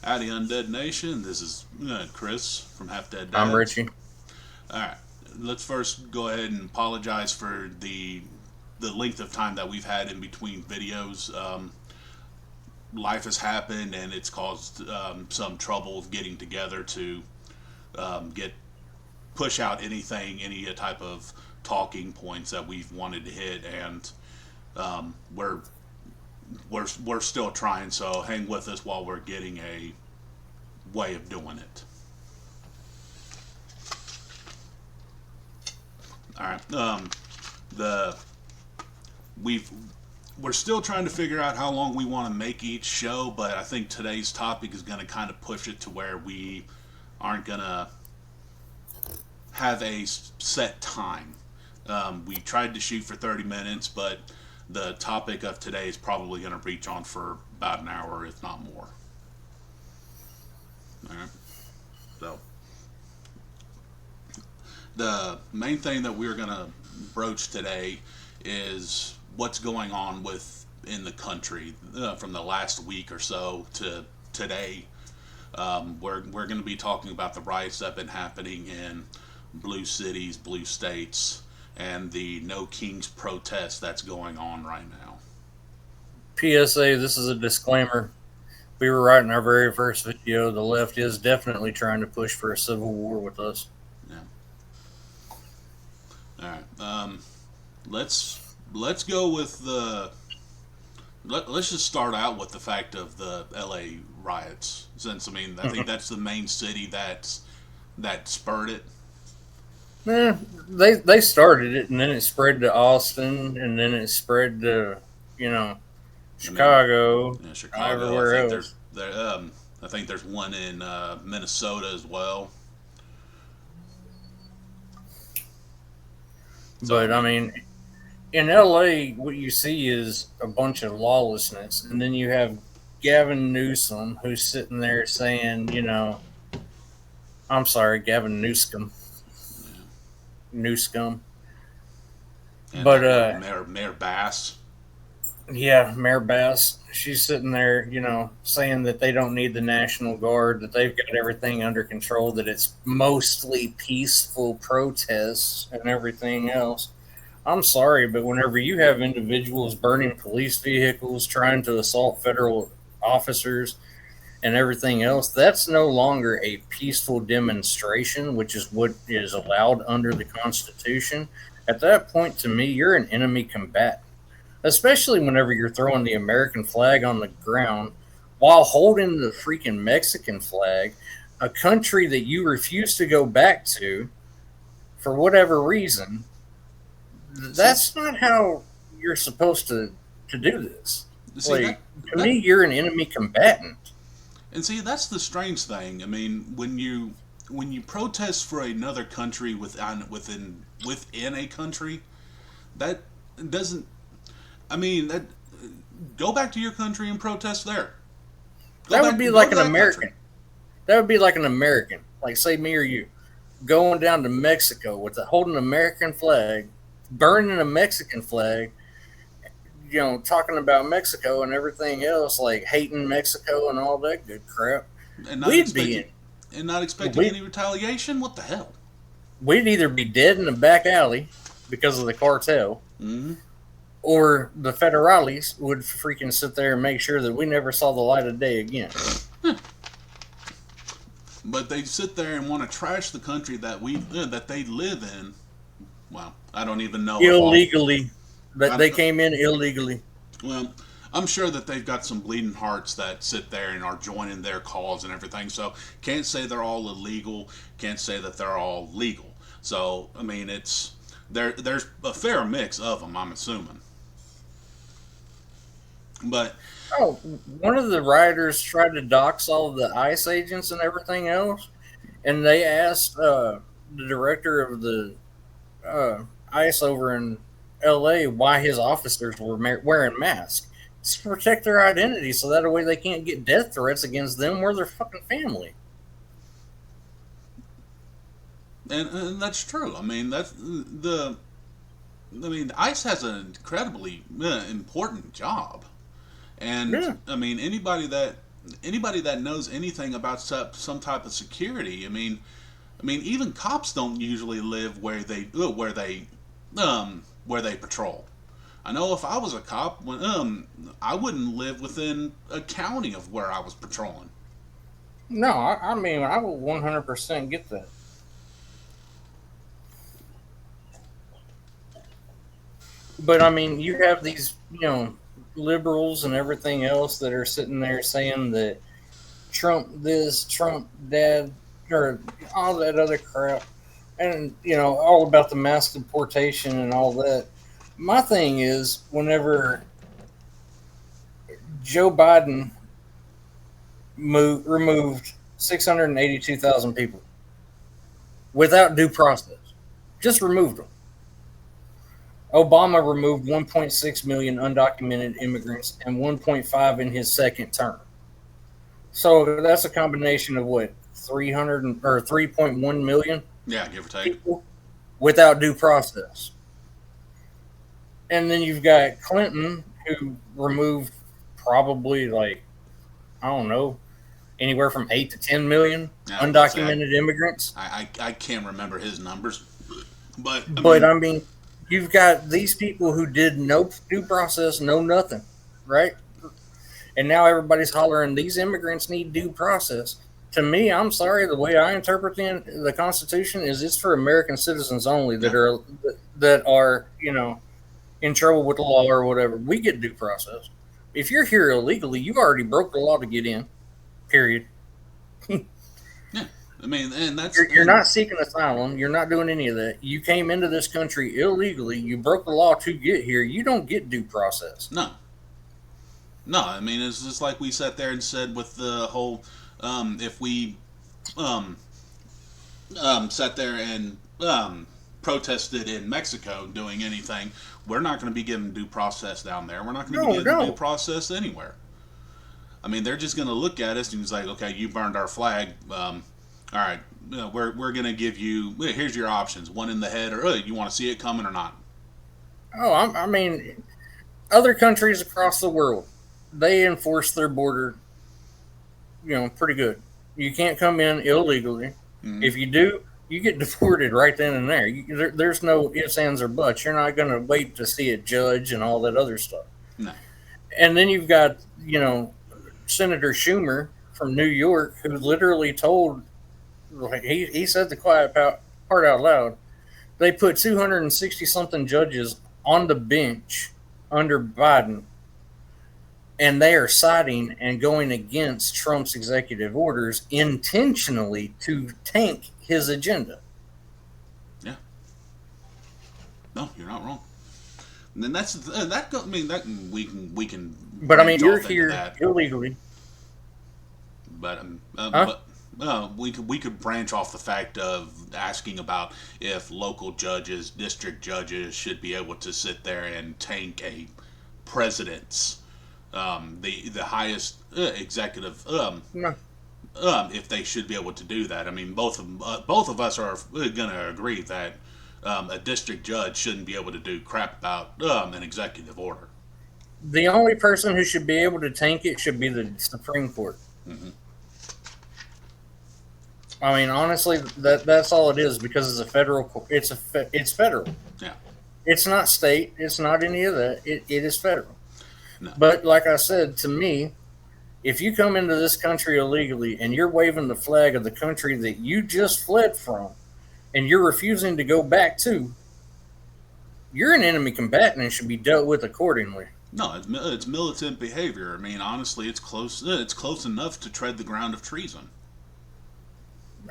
Howdy, Undead Nation. This is Chris from Half Dead I'm Dads. Richie. All right, let's first go ahead and apologize for the length of time that we've had in between videos. Life has happened, and it's caused some trouble getting together to get push out any type of talking points that we've wanted to hit, and um, we're we're still trying. So hang with us while we're getting a way of doing it. All right. The we've we're still trying to figure out how long we want to make each show, but I think today's topic is going to kind of push it to where we aren't going to have a set time. We tried to shoot for 30 minutes, but the topic of today is probably going to reach on for about an hour, if not more. All right. So the main thing that we're going to broach today is what's going on with in the country from the last week or so to today. We're going to be talking about the riots that have been happening in blue cities, blue states, and the No Kings protest that's going on right now. PSA, this is a disclaimer. We were right in our very first video. The left is definitely trying to push for a civil war with us. Yeah. All right. Let's go with the let's just start out with the fact of the LA riots, since I mean I think that's the main city that spurred it. They started it, and then it spread to Austin, and then it spread to you know I mean, Chicago, Chicago. everywhere else. I think there's one in Minnesota as well. So I But I mean, mean, in LA, what you see is a bunch of lawlessness, and then you have Gavin Newsom who's sitting there saying, I'm sorry, Gavin yeah. Newscom. And But Mayor Bass. yeah, Mayor Bass, she's sitting there, saying that they don't need the National Guard, that they've got everything under control, that it's mostly peaceful protests and everything else. I'm sorry, but whenever you have individuals burning police vehicles, trying to assault federal officers, and everything else, that's no longer a peaceful demonstration, which is what is allowed under the Constitution. At that point, to me, you're an enemy combatant, especially whenever you're throwing the American flag on the ground while holding the freaking Mexican flag, a country that you refuse to go back to for whatever reason. See, That's not how you're supposed to do this. see Like, to that me, you're an enemy combatant. and see that's the strange thing. I mean, when you protest for another country within a country, that doesn't. I mean that go back to your country and protest there. That would be Go like to an that country. American. That would be like an American, like say me or you, going down to Mexico with holding an American flag, burning a Mexican flag, talking about Mexico and everything else, like hating Mexico and all that good crap. and not We'd be expecting and not expecting we any retaliation. What the hell? we'd either be dead in a back alley because of the cartel, Mm-hmm. or the federales would freaking sit there and make sure that we never saw the light of day again. But they sit there and want to trash the country that they live in. Well, I don't even know if all. Illegally, that I they don't, came in illegally. well, I'm sure that they've got some bleeding hearts that sit there and are joining their cause and everything. So can't say they're all illegal. Can't say that they're all legal. So I mean, there's a fair mix of them. I'm assuming. But Oh, one of the rioters tried to dox all of the ICE agents and everything else, and they asked the director of the ICE over in LA why his officers were wearing masks. It's to protect their identity, so that way they can't get death threats against them or their fucking family. and that's true. I mean that's the. I mean, ICE has an incredibly important job. And Yeah, I mean, anybody that anybody that knows anything about some type of security, I mean, even cops don't usually live where they patrol. I know if I was a cop, I wouldn't live within a county of where I was patrolling. No, I mean, I will 100% get that. But I mean, you have these, liberals and everything else that are sitting there saying that Trump this, Trump that, or all that other crap, and all about the mass deportation and all that. My thing is, whenever Joe Biden removed 682,000 people without due process, just removed them. Obama removed 1.6 million undocumented immigrants and 1.5 in his second term. So that's a combination of what, 300 or 3.1 million Yeah, give or take. people without due process. And then you've got Clinton, who removed probably, like, I don't know, anywhere from 8 to 10 million Yeah, I was about to say undocumented immigrants. I can't remember his numbers, but I But mean, I mean, you've got these people who did no due process, no nothing, right? And now everybody's hollering these immigrants need due process. To me, I'm sorry, the way I interpret the Constitution is it's for American citizens only yeah, that are in trouble with the law or whatever. We get due process. If you're here illegally, you already broke the law to get in. Period. yeah. I mean, and that's You're and not seeking asylum. You're not doing any of that. You came into this country illegally. You broke the law to get here. You don't get due process. no, no. I mean, it's just like we sat there and said with the whole, if we um, sat there and protested in Mexico doing anything, we're not going to be given due process down there. We're not going to be No, given due no. process anywhere. I mean, they're just going to look at us and it's like, okay, you burned our flag. All right, we're going to give you, here's your options, one in the head, or you want to see it coming or not. Oh, I mean, other countries across the world, they enforce their border, pretty good. You can't come in illegally. Mm-hmm. If you do, you get deported right then and there. There's no ifs, ands, or buts. You're not going to wait to see a judge and all that other stuff. No. And then you've got, Senator Schumer from New York, who literally told, like, he said the quiet part out loud. They put 260 something judges on the bench under Biden, and they are siding and going against Trump's executive orders intentionally to tank his agenda. Yeah. No, you're not wrong. And then I mean, that we can But I mean, branch you're off into here that, illegally, but huh? we could branch off the fact of asking about if local judges, district judges, should be able to sit there and tank a president's the highest executive No. if they should be able to do that. I mean, both of us are going to agree that a district judge shouldn't be able to do crap about an executive order. The only person who should be able to tank it should be the Supreme Court. Hmm. I mean, honestly, that's all it is because it's a federal. It's federal. Yeah. It's not state. It's not any of that. It is federal. No. But like I said, to me, if you come into this country illegally and you're waving the flag of the country that you just fled from and you're refusing to go back to, you're an enemy combatant and should be dealt with accordingly. No, it's militant behavior. I mean, honestly, it's close. It's close enough to tread the ground of treason.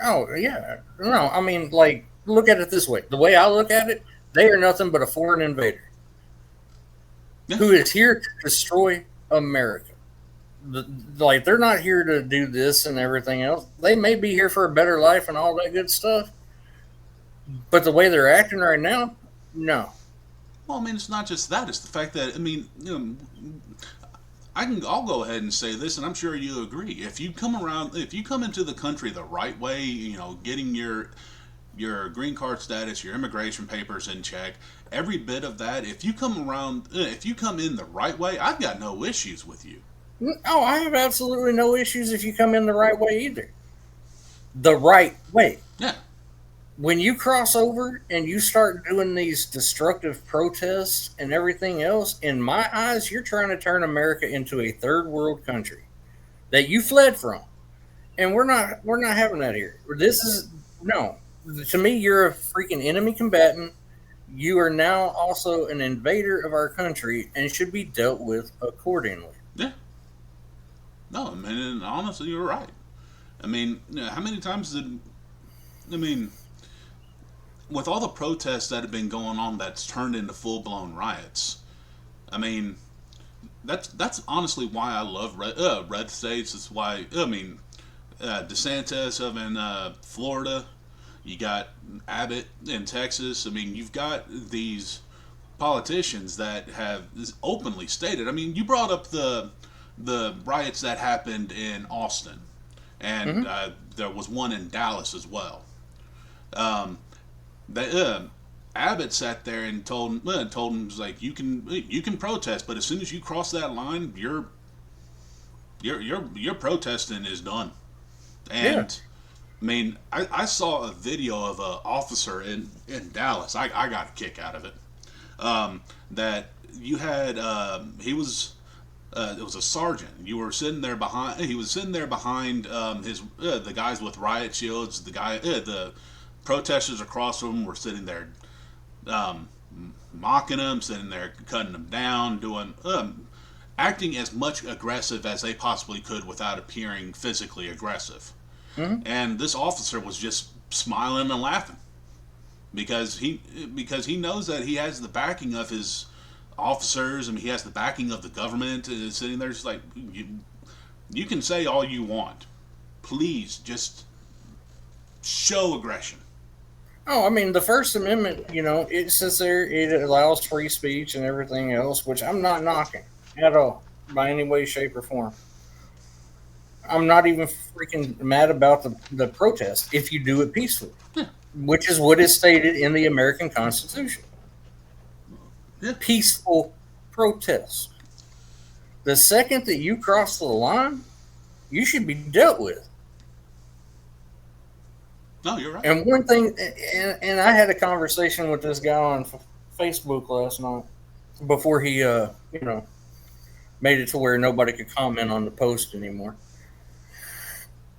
Oh, yeah. No, I mean, like, look at it this way. The way I look at it, they are nothing but a foreign invader Yeah. who is here to destroy America. Like, they're not here to do this and everything else. They may be here for a better life and all that good stuff, but the way they're acting right now, no. Well, I mean, it's not just that. It's the fact that, I mean, I'll go ahead and say this, and I'm sure you agree. If you come into the country the right way, getting your green card status, your immigration papers in check, every bit of that. If you come in the right way, I've got no issues with you. Oh, I have absolutely no issues if you come in the right way either. The right way. Yeah, When you cross over and you start doing these destructive protests and everything else, in my eyes, you're trying to turn America into a third world country that you fled from. And we're not having that here. This is no. To me, you're a freaking enemy combatant. You are now also an invader of our country and should be dealt with accordingly. yeah. No, I mean, honestly, you're right. I mean, how many times did I mean, with all the protests that have been going on, that's turned into full blown riots. I mean, that's honestly why I love red states. It's why DeSantis up in Florida. You got Abbott in Texas. I mean, you've got these politicians that have openly stated. I mean, you brought up the riots that happened in Austin, and Mm-hmm. there was one in Dallas as well. Um, they, Abbott sat there and told him like you can protest, but as soon as you cross that line, your protesting is done. Yeah. And I mean, I saw a video of an officer in Dallas. I got a kick out of it. That you had he was it was a sergeant. You were sitting there behind. He was sitting there behind his the guys with riot shields. The protesters across from him were sitting there um, mocking him, sitting there cutting him down, doing acting as much aggressive as they possibly could without appearing physically aggressive. Mm-hmm. And this officer was just smiling and laughing because he knows that he has the backing of his officers. I mean, he has the backing of the government. And sitting there, just like you can say all you want, please just show aggression. Oh, I mean, the First Amendment, it sits there, it allows free speech and everything else, which I'm not knocking at all by any way, shape, or form. I'm not even freaking mad about the protest if you do it peacefully, Yeah, which is what is stated in the American Constitution. yeah. Peaceful protest. The second that you cross the line, you should be dealt with. No, you're right. And one thing, and I had a conversation with this guy on Facebook last night before he, made it to where nobody could comment on the post anymore.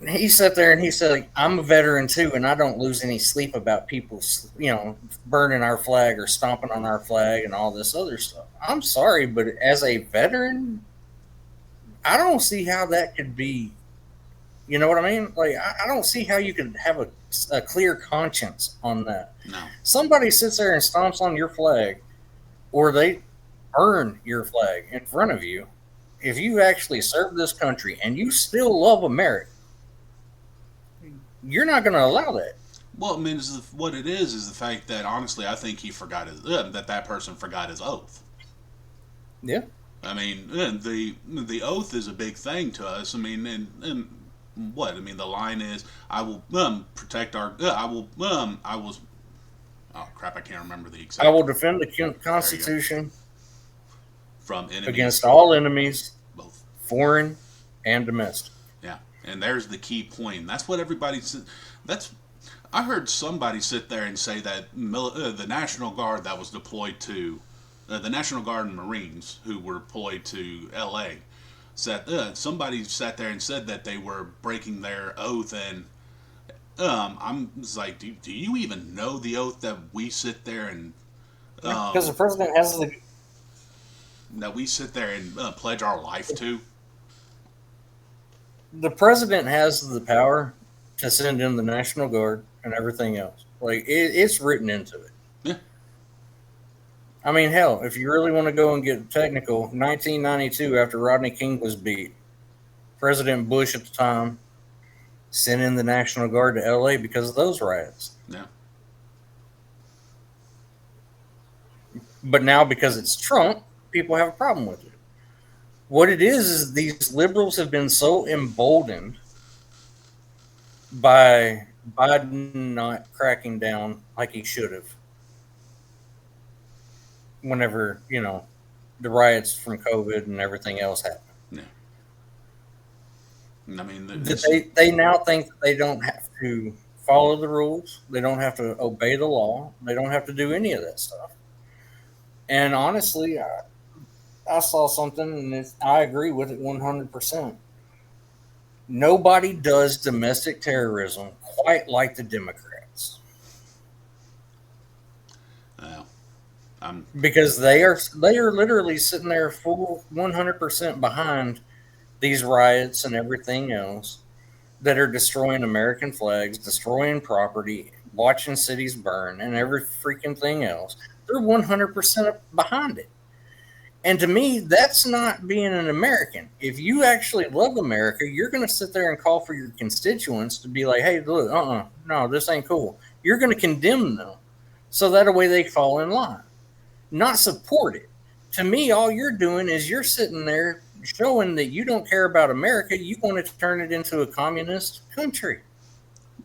He sat there and he said, like, I'm a veteran too, and I don't lose any sleep about people, burning our flag or stomping on our flag and all this other stuff. I'm sorry, but as a veteran, I don't see how that could be. You know what I mean? Like, I don't see how you could have a clear conscience on that. No. Somebody sits there and stomps on your flag, or they burn your flag in front of you. If you actually serve this country and you still love America, you're not going to allow that. Well, I mean, what it is the fact that honestly, I think he forgot his that person forgot his oath. Yeah. I mean, the oath is a big thing to us. I mean, and what I mean, the line is, "I will protect our. I will. Oh crap! I can't remember the I exact. will defend the There you go. Constitution From against enemies, all enemies, both. foreign and domestic. Yeah, and there's the key point. That's what everybody. That's. I heard somebody sit there and say that the National Guard that was deployed to the National Guard and Marines who were deployed to L.A. Somebody sat there and said that they were breaking their oath, and I'm just like, do you even know the oath that we sit there and Yeah, because um, the president has pledge our life to? the president has the power to send in the National Guard and everything else. Like, it's written into it. Yeah, I mean, hell, if you really want to go and get technical, 1992, after Rodney King was beat, President Bush at the time sent in the National Guard to LA because of those riots. yeah. But now, because it's Trump, people have a problem with it. What it is these liberals have been so emboldened by Biden not cracking down like he should have whenever, the riots from COVID and everything else happened. Yeah. I mean, That they now think that they don't have to follow the rules. They don't have to obey the law. They don't have to do any of that stuff. And honestly, I saw something, and I agree with it 100%. Nobody does domestic terrorism quite like the Democrats uh, I'm because they are literally sitting there full 100% behind these riots and everything else that are destroying American flags, destroying property, watching cities burn, and every freaking thing else. They're 100% behind it. And to me, that's not being an American. If you actually love America, you're going to sit there and call for your constituents to be like, hey, look, no, this ain't cool. You're going to condemn them so that way they fall in line, not support it. To me, all you're doing is you're sitting there showing that you don't care about America. You want to turn it into a communist country.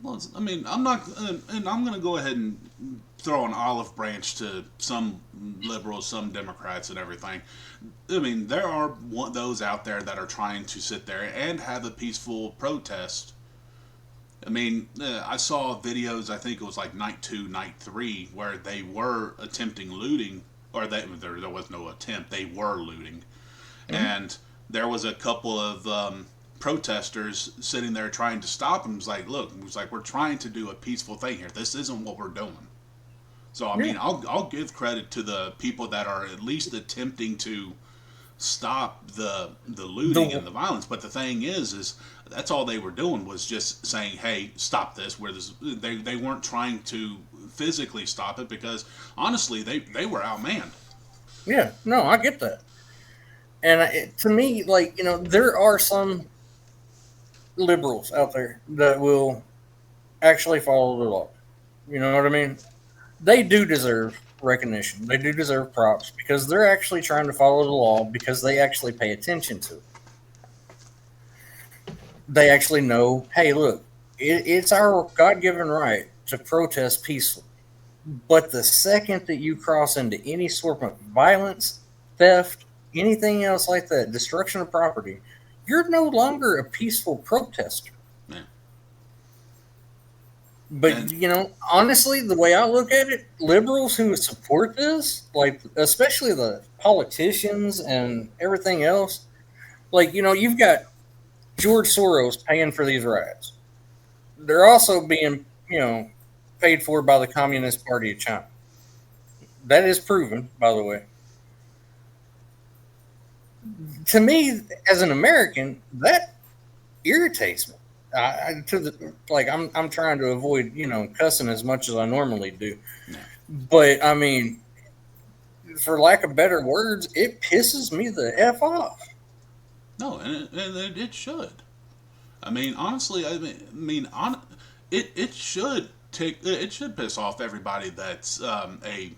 well, I mean, I'm not, and I'm going to go ahead and throw an olive branch to some liberals, some Democrats, and everything. I mean, there are those out there that are trying to sit there and have a peaceful protest. I mean, I saw videos. I think it was like night 2, night 3, where they were attempting looting, or there was no attempt. They were looting, Mm-hmm. and there was a couple of protesters sitting there trying to stop him. It was like, look, it was like, we're trying to do a peaceful thing here. This isn't what we're doing. So I Yeah. mean, I'll give credit to the people that are at least attempting to stop the looting The and the violence. But the thing is that's all they were doing was just saying, hey, stop this. Where this, they weren't trying to physically stop it because honestly, they were outmanned. Yeah, no, I get that. And to me, like, there are some liberals out there that will actually follow the law. You know what I mean? They do deserve recognition. They do deserve props because they're actually trying to follow the law because they actually pay attention to it. They actually know, hey, look, it's our God given right to protest peacefully. But the second that you cross into any sort of violence, theft, anything else like that, destruction of property, you're no longer a peaceful protester. Yeah. But And honestly, the way I look at it, liberals who support this, like especially the politicians and everything else, like you've got George Soros paying for these riots. They're also being paid for by the Communist Party of China. That is proven, by the way. To me, as an American, that irritates me. To the like, I'm trying to avoid cussing as much as I normally do, yeah, but I mean, for lack of better words, it pisses me the f off. no, and it should. I mean, honestly, it should it should piss off everybody that's a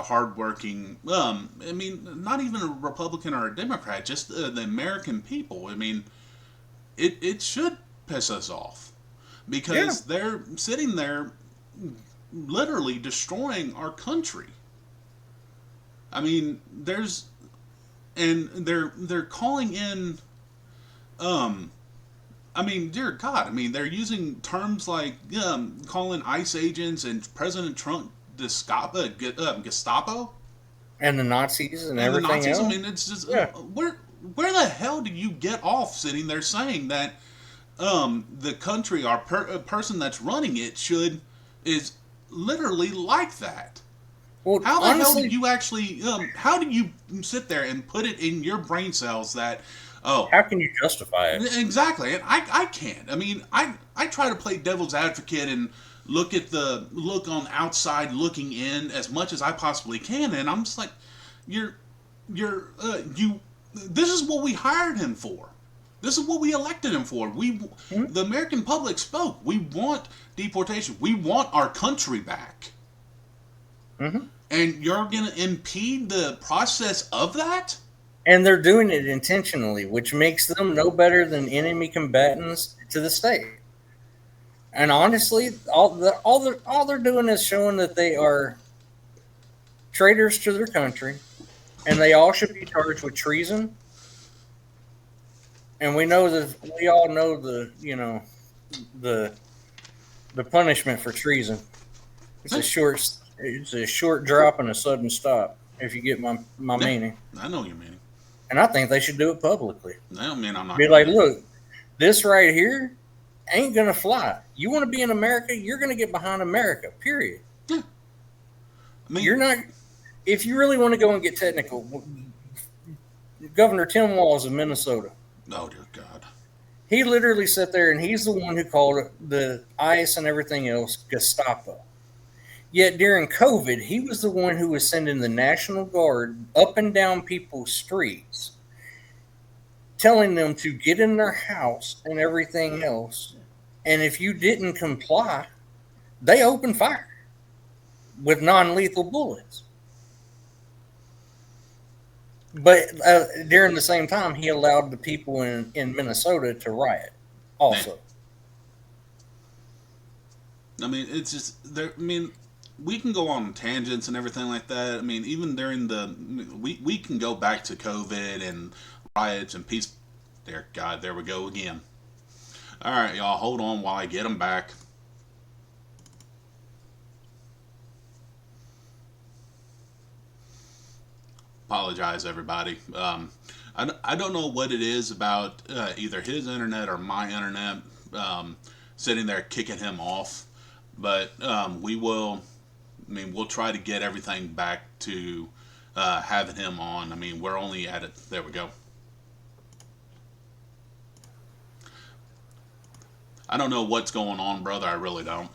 hardworking. I mean, not even a Republican or a Democrat, just the American people. I mean, it should piss us off Yeah, because they're sitting there literally destroying our country. I mean, they're calling in. Um, I mean, dear God, I mean, they're using terms like calling ICE agents and President Trump Gestapo and the Nazis and and the everything Nazis. I else. mean, it's just Yeah, where the hell do you get off sitting there saying that the country or a person that's running it should is literally like that? well, How the hell do honestly, you actually? How do you sit there and put it in your brain cells that, oh, how can you justify it? exactly, and I can't. I mean, I try to play devil's advocate and look on outside looking in as much as I possibly can, and I'm just like, you're you. This is what we hired him for. This is what we elected him for. Hmm? The American public spoke. We want deportation. We want our country back. Hmm. And you're going to impede the process of that? And they're doing it intentionally, which makes them no better than enemy combatants to the state. And honestly, all they're doing is showing that they are traitors to their country, and they all should be charged with treason and we all know the the punishment for treason. It's a Yeah, short drop and a sudden stop. If you get my yeah, meaning, I know you mean. and I think they should do it publicly. I don't mean I'm not Be gonna like, do it. look, this right here ain't gonna fly. You want to be in America, you're gonna get behind America. Period. Yeah, I You're mean, not. If you really want to go and get technical, Governor Tim Walz of Minnesota, oh dear God. he literally sat there and he's the one who called the ICE and everything else Gestapo. Yet during COVID, he was the one who was sending the National Guard up and down people's streets, telling them to get in their house and everything else. And if you didn't comply, they opened fire with non lethal bullets. But during the same time, he allowed the people in Minnesota to riot Man, also. I mean, it's just there. I mean, we can go on tangents and everything like that. I mean, even during the we can go back to COVID and riots and peace. There, God, there we go again. All right, y'all, hold on while I get them back. Apologize, everybody. I don't know what it is about either his internet or my internet sitting there kicking him off, but we will. I mean, we'll try to get everything back to having him on. I mean, we're only at it. There we go. I don't know what's going on, brother. I really don't.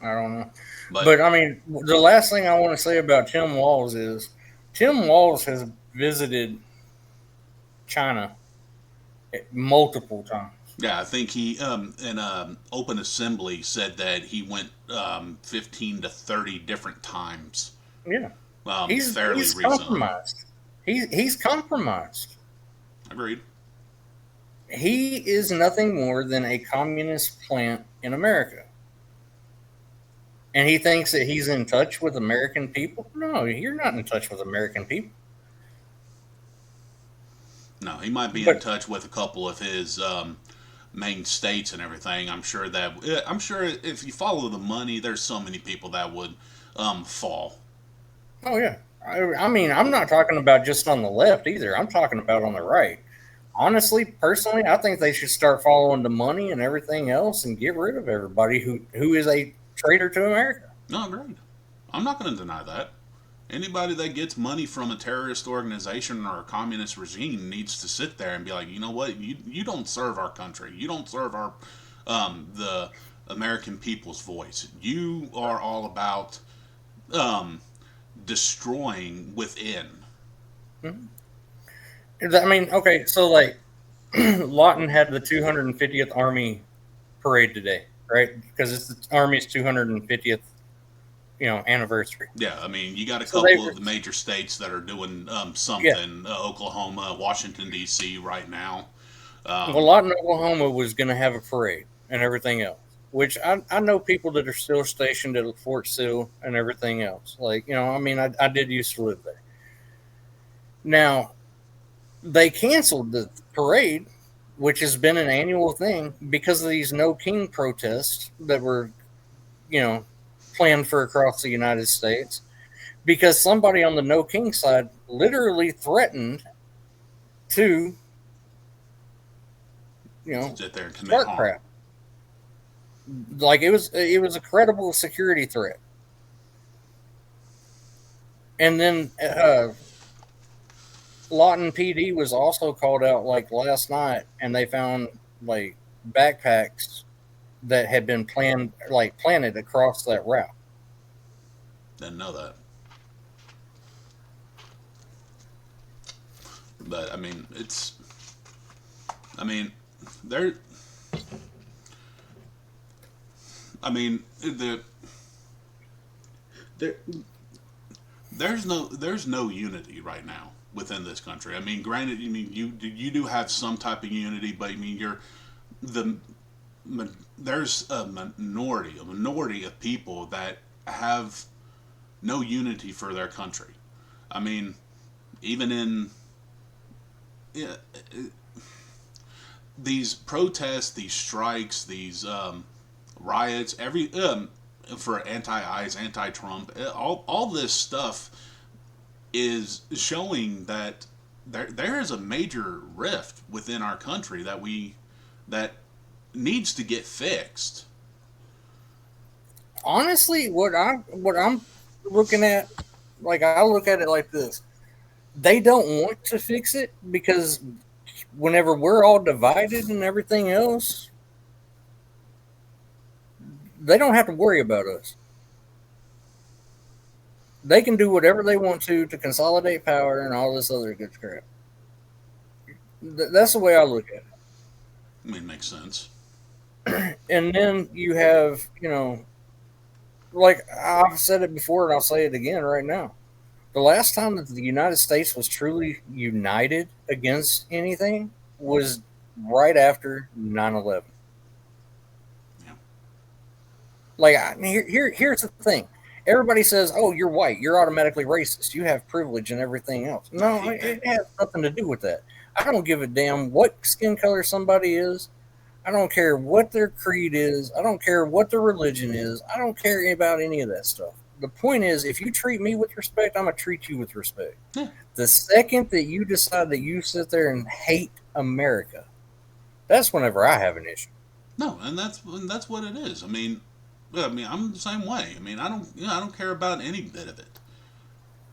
I don't know. But But I mean, the last thing I want to say about Tim Walz is Tim Walz has visited China multiple times. yeah, I think he in open assembly said that he went 15 to 30 different times Yeah, fairly he's recently. compromised. He's compromised. Agreed. He is nothing more than a communist plant in America. And he thinks that he's in touch with American people. No, you're not in touch with American people. No, he might be in But touch with a couple of his main states and everything. I'm sure if you follow the money, there's so many people that would fall. oh yeah, I mean, I'm not talking about just on the left either. I'm talking about on the right. Honestly, personally, I think they should start following the money and everything else and get rid of everybody who is a traitor to America. No, agreed. I'm not going to deny that. Anybody that gets money from a terrorist organization or a communist regime needs to sit there and be like, you know what, you don't serve our country. You don't serve our the American people's voice. You are all about um, destroying within. Mhm. I mean, okay, so like Lawton had the 250th Army parade today, right? Because it's the Army's 250th, anniversary. Yeah, I mean, you got a So they couple of were, the major states that are doing yeah. something. Oklahoma, Washington D.C. right now. Well, Um, Lawton, Oklahoma was going to have a parade and everything else, which I know people that are still stationed at Fort Sill and everything else. Like, I mean, I did used to live there. Now, they canceled the parade, which has been an annual thing because of these No King protests that were, you know, planned for across the United States. Because somebody on the No King side literally threatened to, sit there and commit start harm. crap. Like it was a credible security threat. And then Lawton PD was also called out like last night, and they found like backpacks that had been planted across that route. Didn't know that. But I mean, it's. I mean, there. I mean, there. There's no unity right now within this country. I mean, granted, I mean you do have some type of unity, but I mean the there's a minority of people that have no unity for their country. I mean, even in yeah, these protests, these strikes, these riots, every for anti-ICE, anti-Trump, all this stuff is showing that there is a major rift within our country that needs to get fixed. Honestly, what I'm looking at, like I look at it like this: they don't want to fix it because whenever we're all divided and everything else, they don't have to worry about us. They can do whatever they want to consolidate power and all this other good crap. That's the way I look at I mean, it makes sense. it. And then you have, like I've said it before and I'll say it again right now. The last time that the United States was truly united against anything was right after 9/11. Yeah. Like, here's the thing. Everybody says, "Oh, you're white. You're automatically racist. You have privilege and everything else." I No, hate that. it has nothing to do with that. I don't give a damn what skin color somebody is. I don't care what their creed is. I don't care what their religion is. I don't care about any of that stuff. The point is, if you treat me with respect, I'm gonna treat you with respect. Yeah. The second that you decide that you sit there and hate America, that's whenever I have an issue. No, and that's what it is. I mean, yeah, I mean, I'm the same way. I mean, I don't care about any bit of it.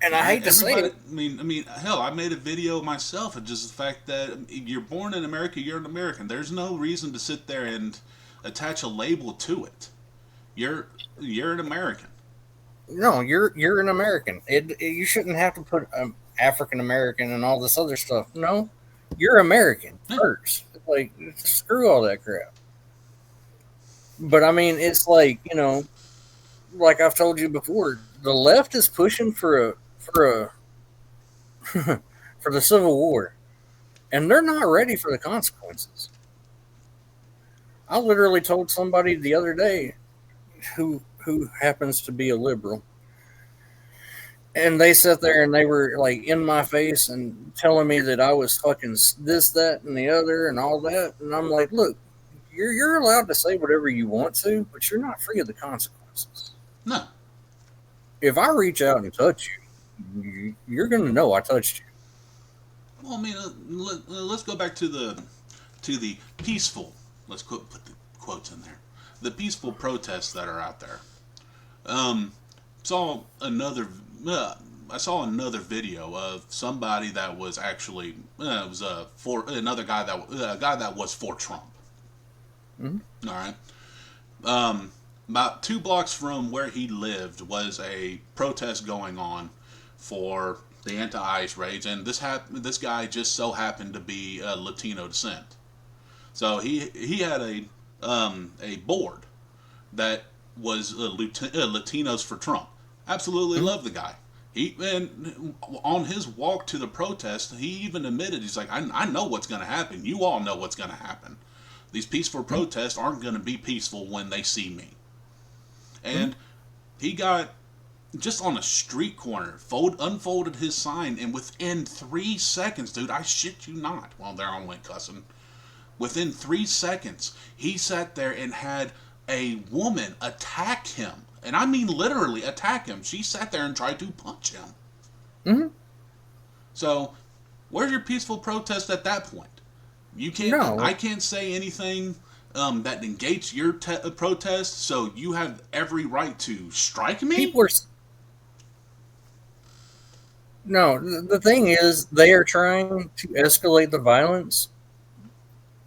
And I hate to say Everybody, it, hell, I made a video myself of just the fact that you're born in America, you're an American. There's no reason to sit there and attach a label to it. You're you're an American. no, you're an American. You shouldn't have to put African American and all this other stuff. No, you're American Yeah. first. Like screw all that crap. But I mean, it's like like I've told you before, the left is pushing for the Civil War, and they're not ready for the consequences. I literally told somebody the other day who happens to be a liberal, and they sat there and they were like in my face and telling me that I was fucking this, that, and the other, and all that. And I'm like, look, you're allowed to say whatever you want to, but you're not free of the consequences. No. If I reach out and touch you're gonna know I touched you. Well, I mean, let's go back to the peaceful. Put the quotes in there. The peaceful protests that are out there. Um, saw another. I saw another video of somebody that was actually it was for another guy that a guy that was for Trump. Mm-hmm. All right. About 2 blocks from where he lived was a protest going on for the anti-ICE raids, and this guy just so happened to be Latino descent. So he had a board that was Latinos for Trump. Absolutely Mm-hmm. love the guy. He and on his walk to the protest, he even admitted he's like, I know what's going to happen. You all know what's going to happen. These peaceful protests aren't going to be peaceful when they see me. Mm-hmm. And he got just on a street corner, unfolded his sign, and within 3 seconds, dude, I shit you not. Well, there I went cussing. Within 3 seconds, he sat there and had a woman attack him. And I mean literally attack him. She sat there and tried to punch him. Mm-hmm. So, where's your peaceful protest at that point? You can't. I No, can't say anything that negates your protest. So you have every right to strike me. people are no. The thing is, they are trying to escalate the violence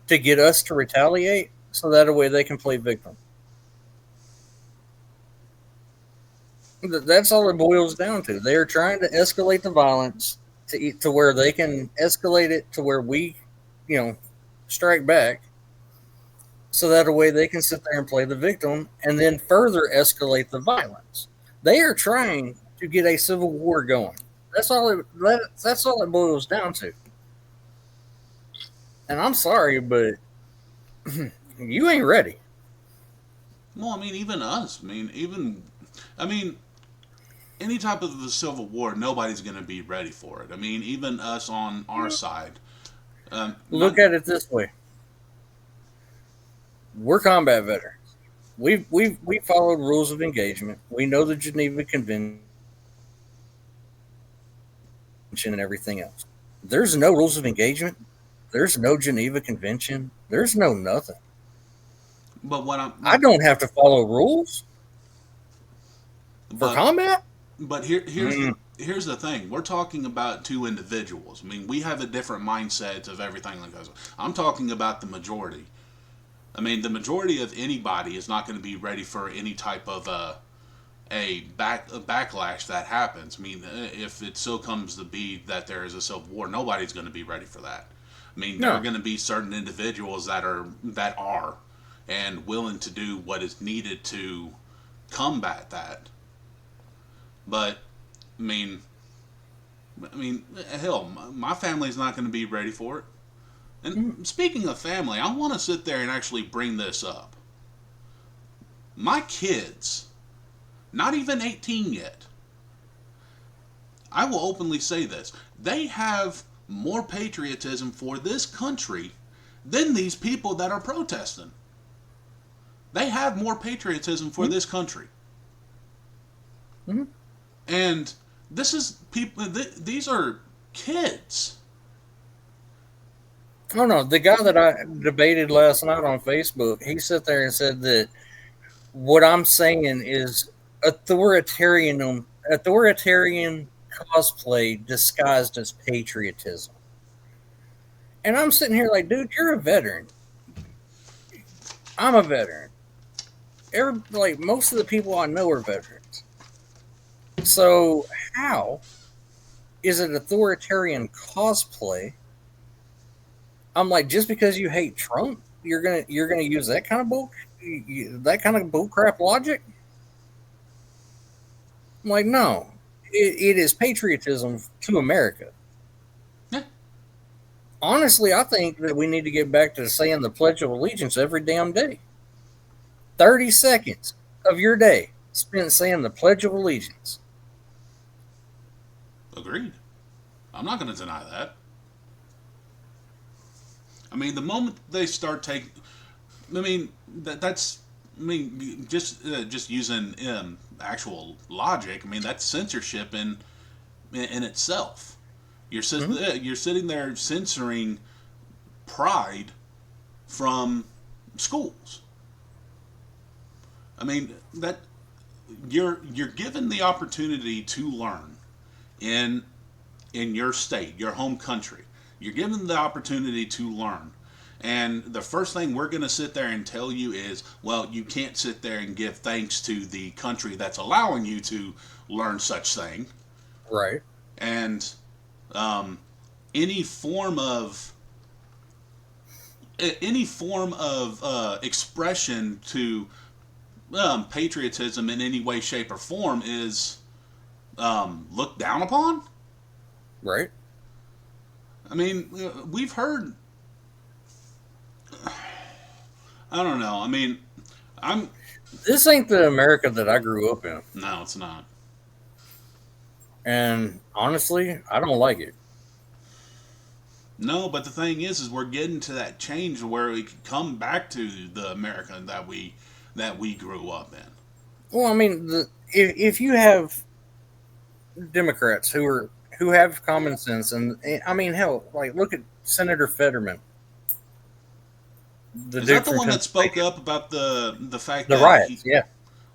to get us to retaliate, so that way they can play victim. That's all it boils down to. They are trying to escalate the violence to where they can escalate it to where we, you know, strike back, so that way they can sit there and play the victim and then further escalate the violence. They are trying to get a civil war going. That's all it boils down to. And I'm sorry, but you ain't ready. Well, I mean, even us. I mean, any type of a civil war, nobody's going to be ready for it. I mean, even us on our side. Look Not. at it this way: We're combat veterans. We followed rules of engagement. We know the Geneva Convention and everything else. There's no rules of engagement. There's no Geneva Convention. There's no nothing. I don't But have what to I'm follow rules for but combat. but here's the thing. We're talking about two individuals. I mean, we have a different mindset of everything like that. I'm talking about the majority. I mean, the majority of anybody is not going to be ready for any type of a backlash that happens. I mean, if it still comes to be that there is a civil war, nobody's going to be ready for that. I mean, there are No. going to be certain individuals that are and willing to do what is needed to combat that. But I mean, hell, my family's not going to be ready for it. And speaking of family, I want to sit there and actually bring this up. My kids, not even 18 yet, I will openly say this. They have more patriotism for this country than these people that are protesting. They have more patriotism for this country. Mm-hmm. And this is people, these are kids. Oh no, the guy that I debated last night on Facebook, he sat there and said that what I'm saying is authoritarian cosplay disguised as patriotism. And I'm sitting here like, dude, you're a veteran. I'm a veteran. Like most of the people I know are veterans. So how is it authoritarian cosplay? I'm like, just because you hate Trump, you're gonna use that kind of bull crap logic? I'm like, no, it is patriotism to America. Yeah, Honestly, I think that we need to get back to saying the Pledge of Allegiance every damn day. 30 seconds of your day spent saying the Pledge of Allegiance. agreed. I'm not going to deny that. I mean, the moment they start taking, I mean, that's, I mean, just using actual logic. I mean, that's censorship in itself. Mm-hmm. You're sitting there censoring pride from schools. I mean that you're given the opportunity to learn in in your state, your home country. You're given the opportunity to learn. And the first thing we're going to sit there and tell you is, well, you can't sit there and give thanks to the country that's allowing you to learn such thing. Right. And um, any form of expression to patriotism in any way, shape, or form is looked down upon. Right. I mean, we've heard. I don't know. I mean, I'm This ain't the America that I grew up in. no, it's not. And honestly, I don't like it. No, but the thing is we're getting to that change where we can come back to the America that we grew up in. Well, I mean, if you have Democrats who have common sense, and I mean, hell, like look at Senator Fetterman, the Is that dude the from one that spoke Pennsylvania, up about the fact the riots. Yeah,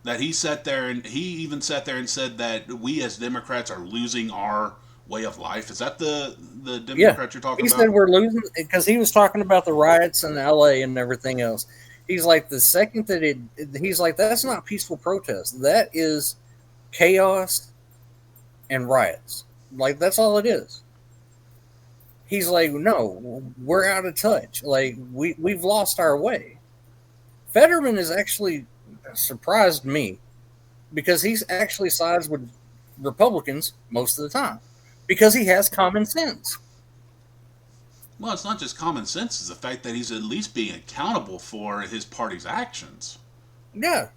that he sat there and he even sat there and said that we as Democrats are losing our way of life? Is that the yeah. Democrat you're talking He said about? we're losing because he was talking about the riots in L.A. and everything else. He's like the second that he's like that's not peaceful protest. That is chaos and riots. Like that's all it is. He's like, no, we're out of touch. Like we've lost our way. Fetterman has actually surprised me because he's actually sides with Republicans most of the time because he has common sense. Well, it's not just common sense; it's the fact that he's at least being accountable for his party's actions. Yeah,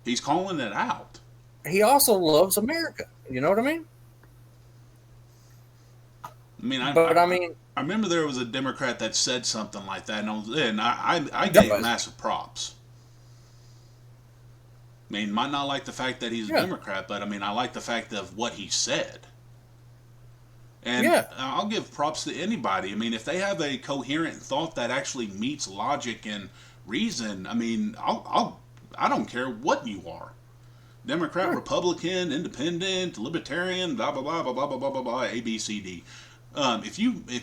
He's calling it out. he also loves America. You know what I mean? I mean, But I mean, I remember there was a Democrat that said something like that, and I gave Otherwise, massive props. I mean, might not like the fact that he's a yeah, Democrat, but I mean, I like the fact of what he said. And yeah. I'll give props to anybody. I mean, if they have a coherent thought that actually meets logic and reason, I mean, I don't care what you are. Democrat, Huh. Republican, Independent, Libertarian, blah blah blah blah blah blah blah blah, A B C D. If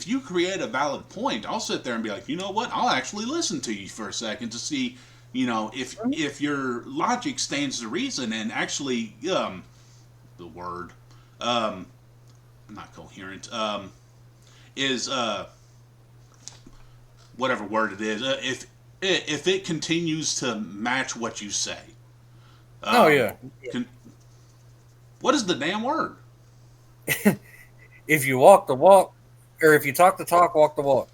you create a valid point, I'll sit there and be like, you know what? I'll actually listen to you for a second to see, if your logic stands to reason and actually the word not coherent is whatever word it is, if it continues to match what you say. Oh Um, yeah. can, what is the damn word? If you walk the walk, or if you talk the talk, walk the walk.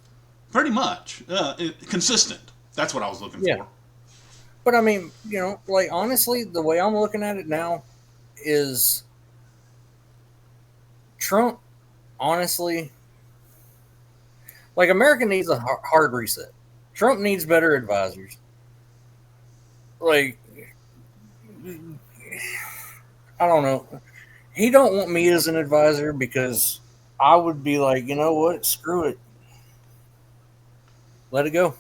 Pretty much consistent. That's what I was looking Yeah. for. But I mean, like honestly, the way I'm looking at it now is Trump. Honestly, like America needs a hard reset. Trump needs better advisors. Like I don't know. He don't want me as an advisor because I would be like, you know what? Screw it. Let it go.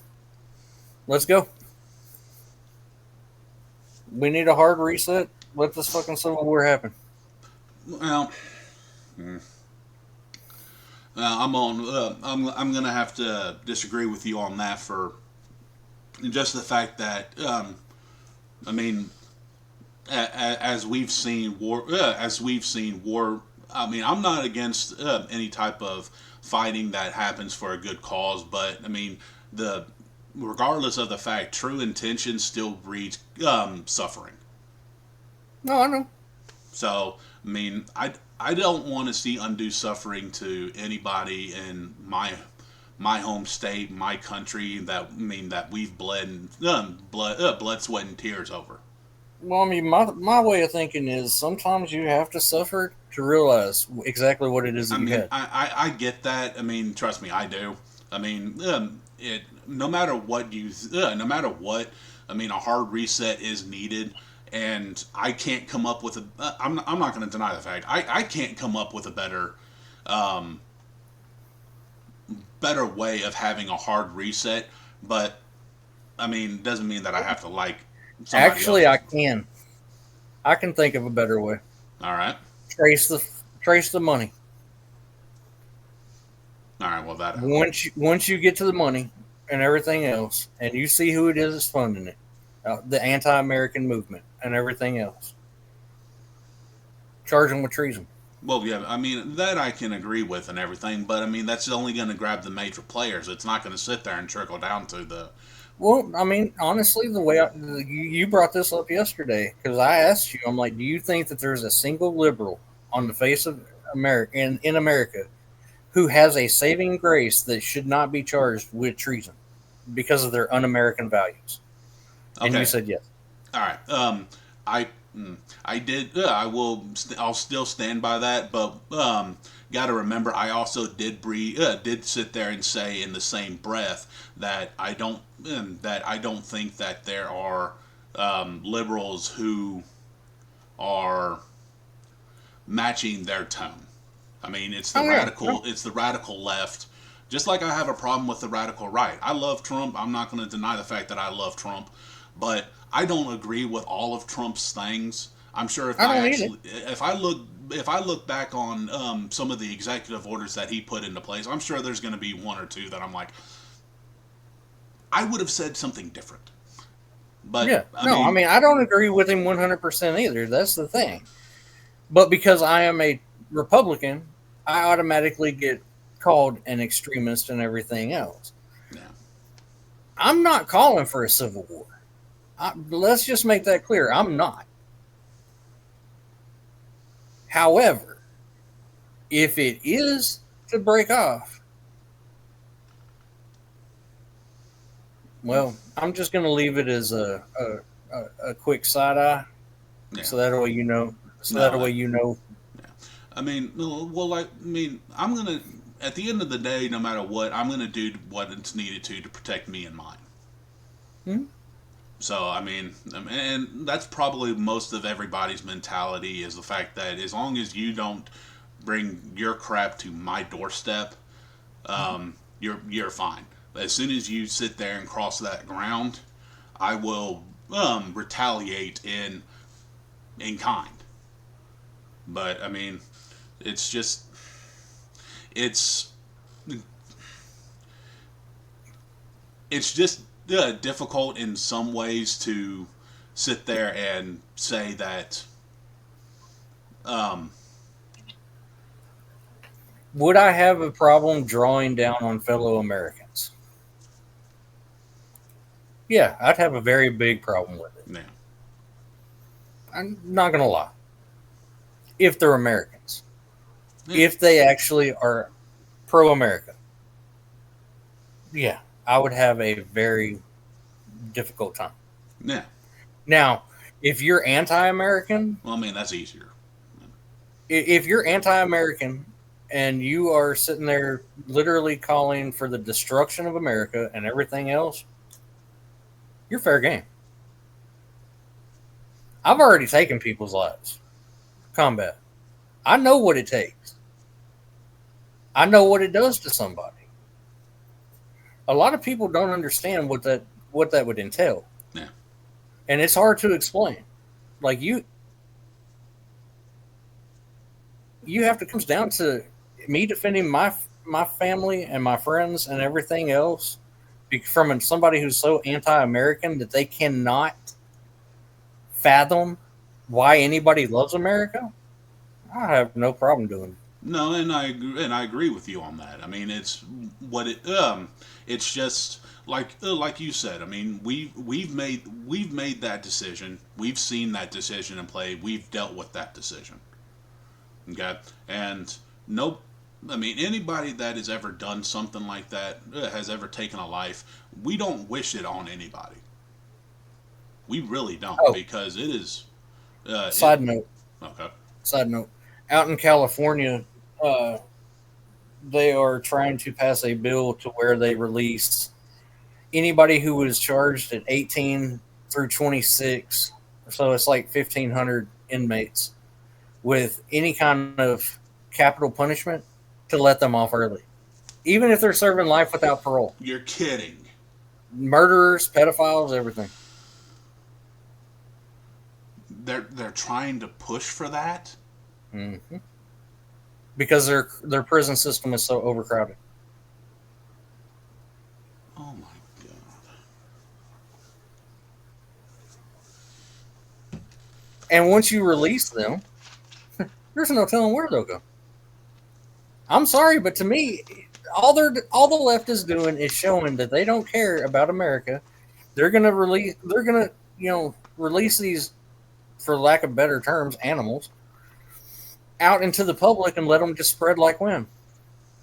Let's go. We need a hard reset. Let this fucking civil war happen. Well, I'm gonna have to disagree with you on that for just the fact that I mean, as we've seen war. I mean, I'm not against any type of fighting that happens for a good cause, but I mean, the regardless of the fact, true intention still breeds suffering. No, I know. So, I mean, I don't want to see undue suffering to anybody in my home state, my country that we've blood, sweat, and tears over. Well, I mean, my way of thinking is sometimes you have to suffer to realize exactly what it is that I you mean, had. I get that. I mean, trust me, I do. I mean, it no matter what no matter what, I mean, a hard reset is needed, and I can't come up with a. I'm not going to deny the fact I can't come up with a um, better way of having a hard reset. But I mean, doesn't mean that I have to like somebody Actually, else's. I can. I can think of a better way. All right, Trace the money. all right. Well, that Once you get to the money and everything else, and you see who it is that's funding it, the anti-American movement and everything else, charge them with treason. Well, yeah, I mean that I can agree with and everything, but I mean that's only going to grab the major players. It's not going to sit there and trickle down to the. Well, I mean, honestly, you brought this up yesterday because I asked you, I'm like, do you think that there's a single liberal on the face of America in America who has a saving grace that should not be charged with treason because of their un-American values? And you Okay, said yes. all right. I I did. I will. I'll still stand by that, but got to remember, I also did sit there and say in the same breath that I don't think that there are liberals who are matching their tone. I mean, Oh yeah, no, it's the radical left. Just like I have a problem with the radical right. I love Trump. I'm not going to deny the fact that I love Trump, but I don't agree with all of Trump's things. I'm sure I don't need it. if I look back on some of the executive orders that he put into place, I'm sure there's going to be one or two that I'm like, I would have said something different. But Yeah, I no, I mean, mean, I don't agree with him 100% either. That's the thing. But because I am a Republican, I automatically get called an extremist and everything else. yeah. I'm not calling for a civil war. Let's just make that clear. I'm not. However, if it is to break off, well, I'm just going to leave it as a quick side eye, Yeah. so that way you know. So No, that way you know. I mean, well, like, I mean, I'm gonna. at the end of the day, no matter what, I'm going to do what it's needed to protect me and mine. Hmm? So and that's probably most of everybody's mentality is the fact that as long as you don't bring your crap to my doorstep, you're fine. As soon as you sit there and cross that ground, I will retaliate in kind. But it's just it's it's just difficult in some ways to sit there and say that um, Would I have a problem drawing down on fellow Americans? Yeah, I'd have a very big problem with it. yeah, I'm not going to lie. If they're Americans, yeah, if they actually are pro America, yeah, I would have a very difficult time. yeah. Now, if you're anti American, Well, that's easier. if you're anti American and you are sitting there literally calling for the destruction of America and everything else, you're fair game. I've already taken people's lives. Combat. I know what it takes. I know what it does to somebody. A lot of people don't understand what that would entail, Yeah, and it's hard to explain. Like you have to comes down to me defending my family and my friends and everything else from somebody who's so anti-American that they cannot fathom why anybody loves America. I have no problem doing it. no, and I agree with you on that. It's what it's just like you said. We've made that decision. We've seen that decision in play. We've dealt with that decision. Okay, and nope. Anybody that has ever done something like that has ever taken a life. We don't wish it on anybody. We really don't Oh, because it is. It side note, okay. side note. Out in California, uh, they are trying to pass a bill to where they release anybody who was charged at 18 through 26. So it's like 1,500 inmates with any kind of capital punishment to let them off early, even if they're serving life without parole. You're kidding. Murderers, pedophiles, everything. They're trying to push for that. Hmm. Because their prison system is so overcrowded. Oh my god. And once you release them, there's no telling where they'll go. I'm sorry, but to me, all the left is doing is showing that they don't care about America. They're gonna release. They're gonna release these, for lack of better terms, animals out into the public and let them just spread like wind.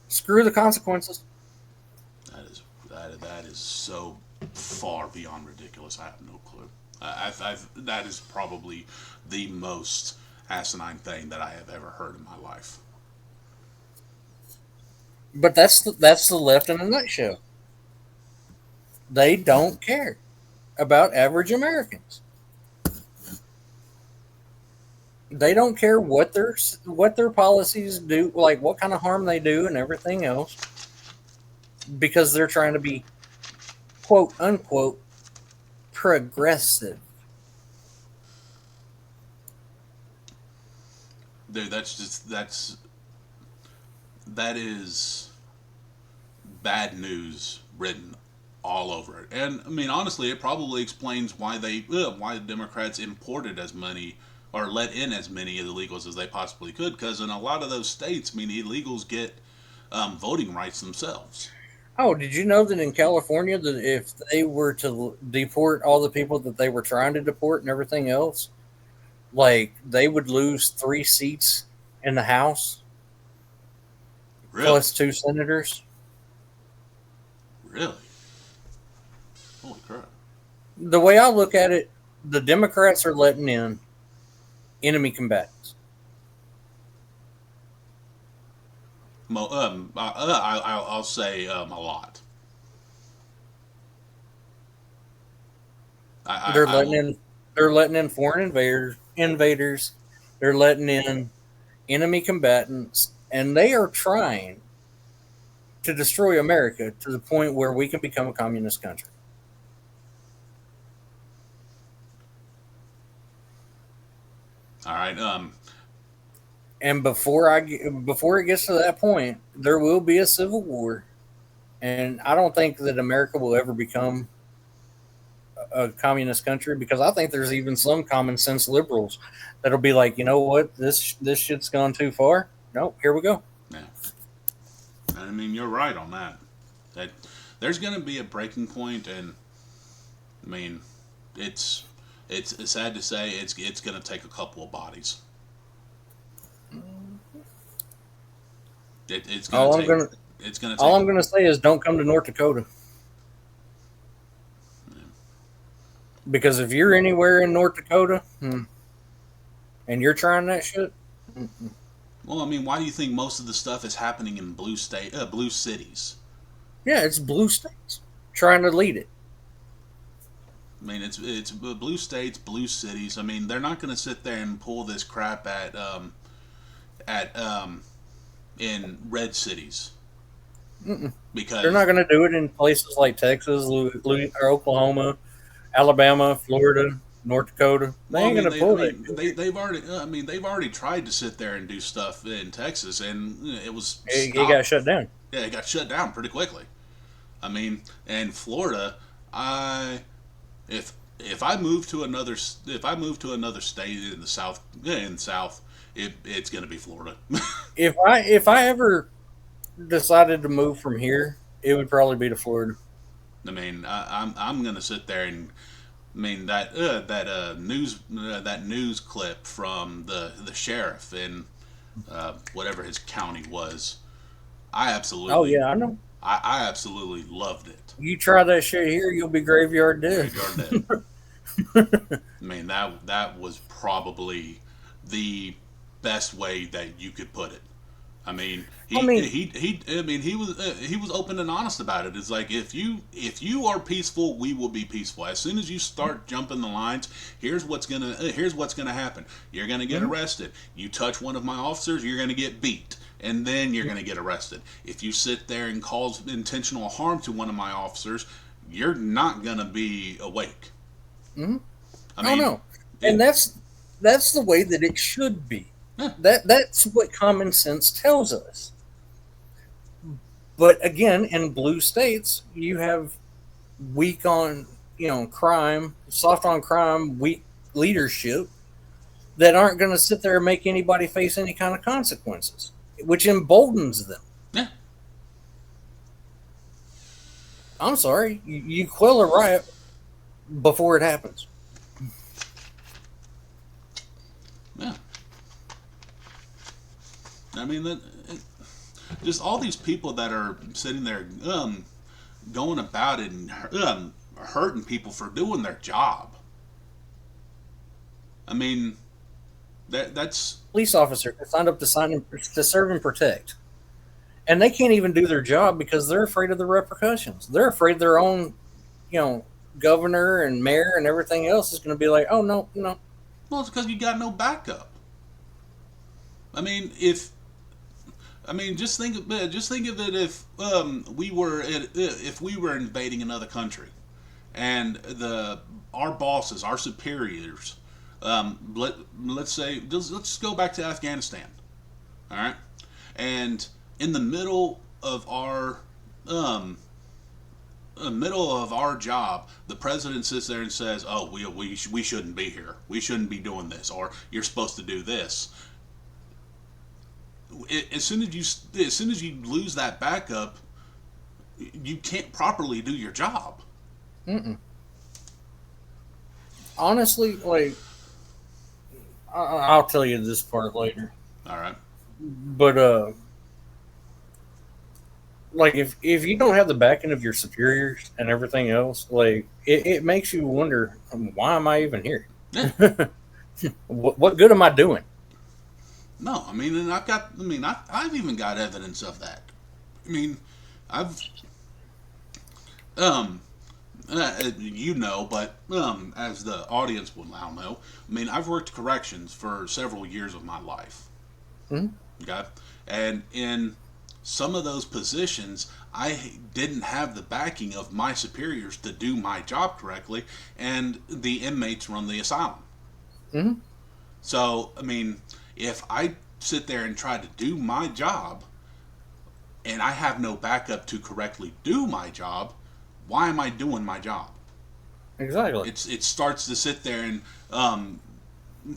Screw the consequences. That is so far beyond ridiculous. I have no clue. That is probably the most asinine thing that I have ever heard in my life. But that's the left in a nutshell. They don't care about average Americans. They don't care what their policies do, like what kind of harm they do, and everything else, because they're trying to be quote unquote progressive. Dude, that is bad news written all over it. And honestly, it probably explains why the Democrats imported as many or let in as many illegals as they possibly could. Because in a lot of those states, illegals get voting rights themselves. Oh, did you know that in California that if they were to deport all the people that they were trying to deport and everything else, like they would lose 3 seats in the House Really, plus two senators? really, holy crap! The way I look at it, the Democrats are letting in enemy combatants. I'll say a lot. They're I letting will. in they're letting in foreign invaders. They're letting in enemy combatants, and they are trying to destroy America to the point where we can become a communist country. All right. And before it gets to that point, there will be a civil war, and I don't think that America will ever become a communist country because I think there's even some common sense liberals that'll be like, you know what, this shit's gone too far. Nope, here we go. Yeah. I mean, you're right on that. That there's going to be a breaking point, and I mean, it's it's sad to say it's going to take a couple of bodies. It's going All to I'm take gonna it's going to all take I'm gonna say is don't come to North Dakota because if you're anywhere in North Dakota and you're trying that shit, well, I mean, why do you think most of the stuff is happening in blue cities? yeah, it's blue states trying to lead it. I mean, it's blue states, blue cities. I mean, they're not going to sit there and pull this crap at in red cities Mm-mm. They're not because going to do it in places like Texas, or Oklahoma, Alabama, Florida, North Dakota. They well, I ain't mean, going to pull that shit. they've already I mean they've already tried to sit there and do stuff in Texas, and it was It got stopped. shut down. Yeah, it got shut down pretty quickly. I mean, and Florida, I if I move to another if I move to another state in the south, it's going to be Florida. If I ever decided to move from here, it would probably be to Florida. I mean, I'm going to sit there and I mean that news clip from the sheriff in whatever his county was. I Oh absolutely yeah, I know. I absolutely loved it. You try that shit here, you'll be graveyard dead. Graveyard Dead. I mean that was probably the best way that you could put it. I mean, I mean, I mean, he was open and honest about it. It's like if you are peaceful, we will be peaceful. As soon as you start jumping the lines, here's what's gonna happen. You're gonna get mhm, arrested. You touch one of my officers, you're gonna get beat, and then you're gonna get arrested. If you sit there and cause intentional harm to one of my officers, you're not gonna be awake. mhm. I Oh mean, no, and it, that's the way that it should be. yeah, That's what common sense tells us. But again, in blue states, you have weak on crime, soft on crime, weak leadership that aren't going to sit there and make anybody face any kind of consequences, which emboldens them. yeah, I'm sorry, you quell a riot before it happens. yeah. I mean that. Just all these people that are sitting there going about it and hurting people for doing their job. I mean, that's Police officer signed up to serve and protect, and they can't even do their job because they're afraid of the repercussions. They're afraid their own, you know, governor and mayor and everything else is going to be like, "Oh no, no, well, it's because you got no backup. I mean, if I mean, just think of it if if we were invading another country, and the our bosses, our superiors, let's say let's go back to Afghanistan, all right, and in the um, middle of our job, the president sits there and says, "Oh, we shouldn't be here. We shouldn't be doing this, or you're supposed to do this." As soon as you lose that backup, you can't properly do your job. mm-mm." Honestly, like I'll tell you this part later, All right. but like if you don't have the backing of your superiors and everything else, like it makes you wonder, why am I even here? Yeah. What good am I doing? No, I mean, and I've got. I mean, I've even got evidence of that. I mean, I've um you know, but as the audience will now know, I mean, I've worked corrections for several years of my life. Mhm. Okay, and in some of those positions, I didn't have the backing of my superiors to do my job correctly, and the inmates run the asylum. Mhm. So, I mean, if I sit there and try to do my job and I have no backup to correctly do my job, why am I doing my job? Exactly. It starts to sit there and um,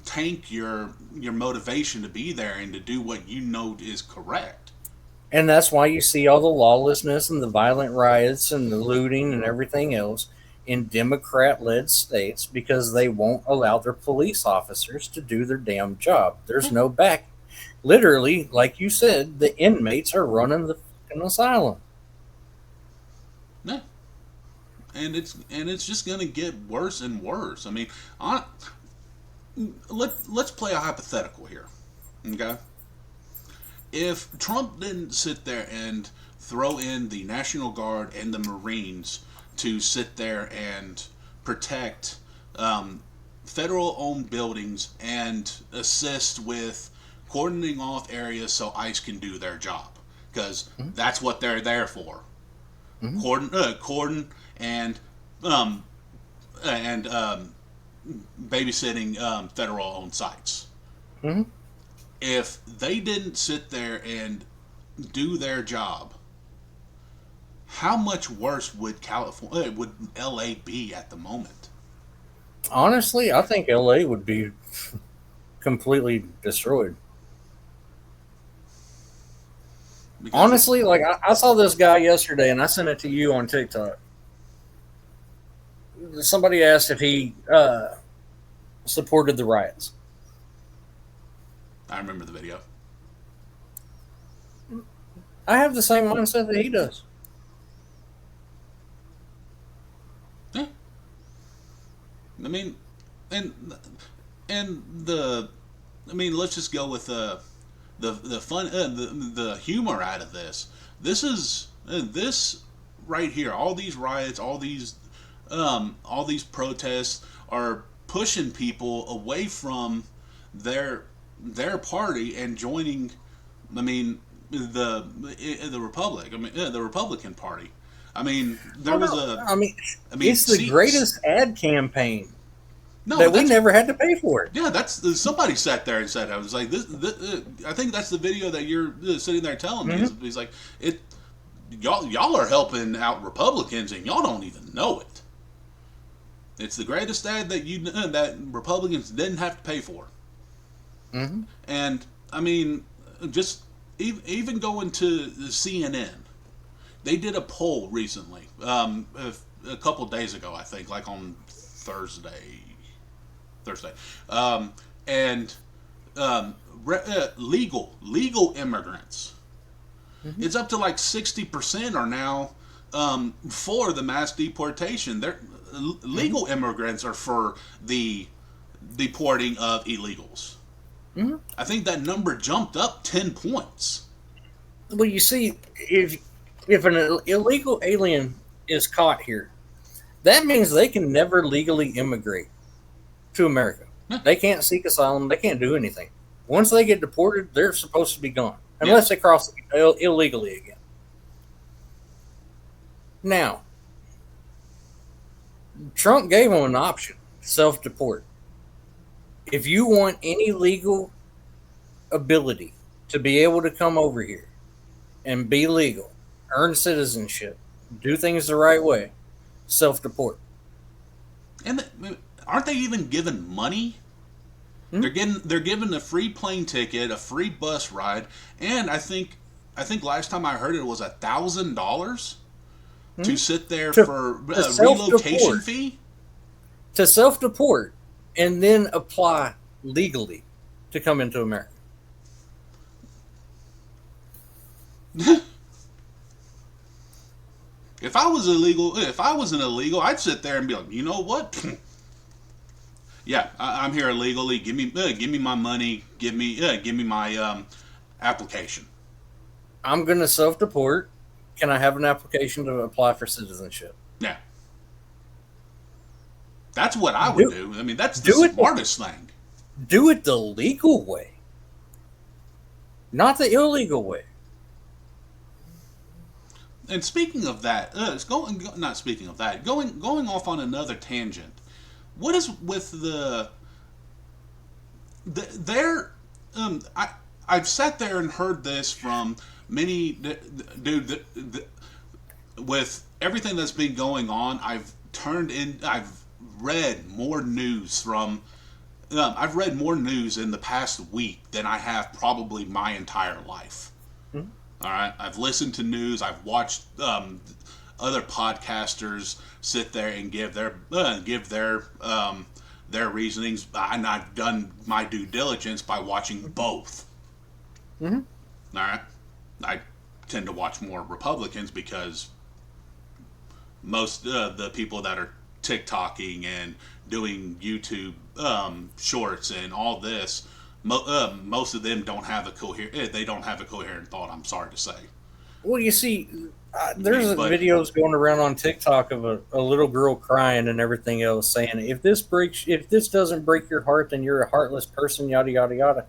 tank your motivation to be there and to do what you know is correct. And that's why you see all the lawlessness and the violent riots and the looting and everything else in Democrat led states because they won't allow their police officers to do their damn job. There's no back. Literally, like you said, the inmates are running the fucking asylum. Yeah, and it's just gonna get worse and worse. I mean, on, let's play a hypothetical here. Okay, if Trump didn't sit there and throw in the National Guard and the Marines to sit there and protect um, federal owned buildings and assist with cordoning off areas so ICE can do their job, because Mhm. that's what they're there for. Mhm. Cordon and um, and babysitting federal owned sites. Mhm. If they didn't sit there and do their job, how much worse would California, would LA be at the moment? Honestly, I think LA would be completely destroyed. Because it, Honestly, like I saw this guy yesterday and I sent it to you on TikTok. Somebody asked if he supported the riots. I remember the video. I have the same mindset that he does. Yeah, I mean, and the, I mean, let's just go with the fun, the humor out of this. This is this right here. All these riots, all these protests are pushing people away from their their party and joining. I mean, the Republic. I mean, the Republican Party. I mean, there Oh was no, a. I mean, I mean, it's the see, greatest ad campaign no, that we that's never had to pay for it. yeah, that's somebody sat there and said, I was like, this I think that's the video that you're sitting there telling me. Hmm. He's like, it, y'all are helping out Republicans and y'all don't even know it. It's the greatest ad that that Republicans didn't have to pay for. Hmm. And I mean, just even going to CNN, they did a poll recently, a couple days ago, I think, like on Thursday, um, and legal immigrants. Hmm. It's up to like 60% are now for the mass deportation. They're Hmm. legal immigrants are for the deporting of illegals. Hmm. I think that number jumped up 10 points. Well, you see, if an illegal alien is caught here, that means they can never legally immigrate to America. Yeah, They can't seek asylum. They can't do anything. Once they get deported, they're supposed to be gone yeah. unless they cross illegally again. Now, Trump gave them an option: self-deport. If you want any legal ability to be able to come over here and be legal, earn citizenship, do things the right way, self-deport. And aren't they even given money? Hmm? They're given a free plane ticket, a free bus ride, and I think last time I heard it was $1,000 to Hmm? sit there To for to a relocation self-deport, fee. to self-deport, and then apply legally to come into America. If I was an illegal, I'd sit there and be like, you know what? Yeah, I'm here illegally. Give me my money. Give me my application. I'm going to self deport. Can I have an application to apply for citizenship? Yeah, that's what I would Do do. I mean, that's the do it the, smartest thing. do it the legal way, not the illegal way. And speaking of that, it's going not speaking of that, going off on another tangent. What is with their I've sat there and heard this from many dude with everything that's been going on. I've read more news from I've read more news in the past week than I have probably my entire life. Mhm. All right, I've listened to news. I've watched other podcasters sit there and give their reasonings, and I've done my due diligence by watching both. Mhm. All right, I tend to watch more Republicans because most the people that are TikToking and doing YouTube shorts and all this, most of them don't have a coherent. They don't have a coherent thought. I'm sorry to say. Well, you see, I there's mean, but videos going around on TikTok of a little girl crying and everything else, saying, if this doesn't break your heart, then you're a heartless person." Yada yada yada.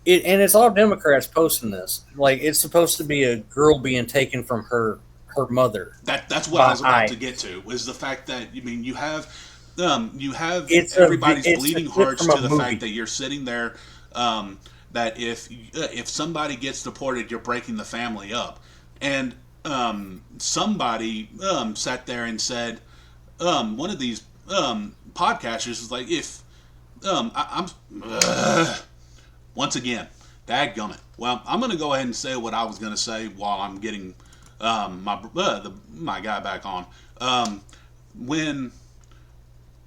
And it's all Democrats posting this. Like it's supposed to be a girl being taken from her mother that's what I by was about to get ICE. to was the fact that I mean you have everybody's It's a bleeding clip hearts from to a the fact movie. that you're sitting there that if somebody gets deported, you're breaking the family up, and somebody sat there and said one of these podcasters was like if I'm once again, dadgummit. Well, I'm going to go ahead and say what I was going to say while I'm getting my guy back on. Um, when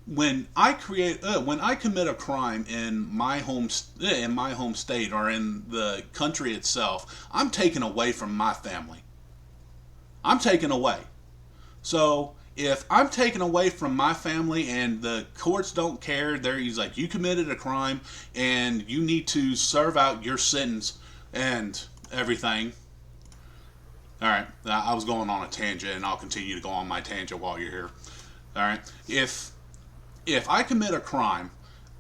when I commit a crime in my home state or in the country itself, I'm taken away from my family. I'm taken away. So if I'm taken away from my family and the courts don't care, he's like, you committed a crime and you need to serve out your sentence and everything. All right, I was going on a tangent and I'll continue to go on my tangent while you're here. All right, if I commit a crime,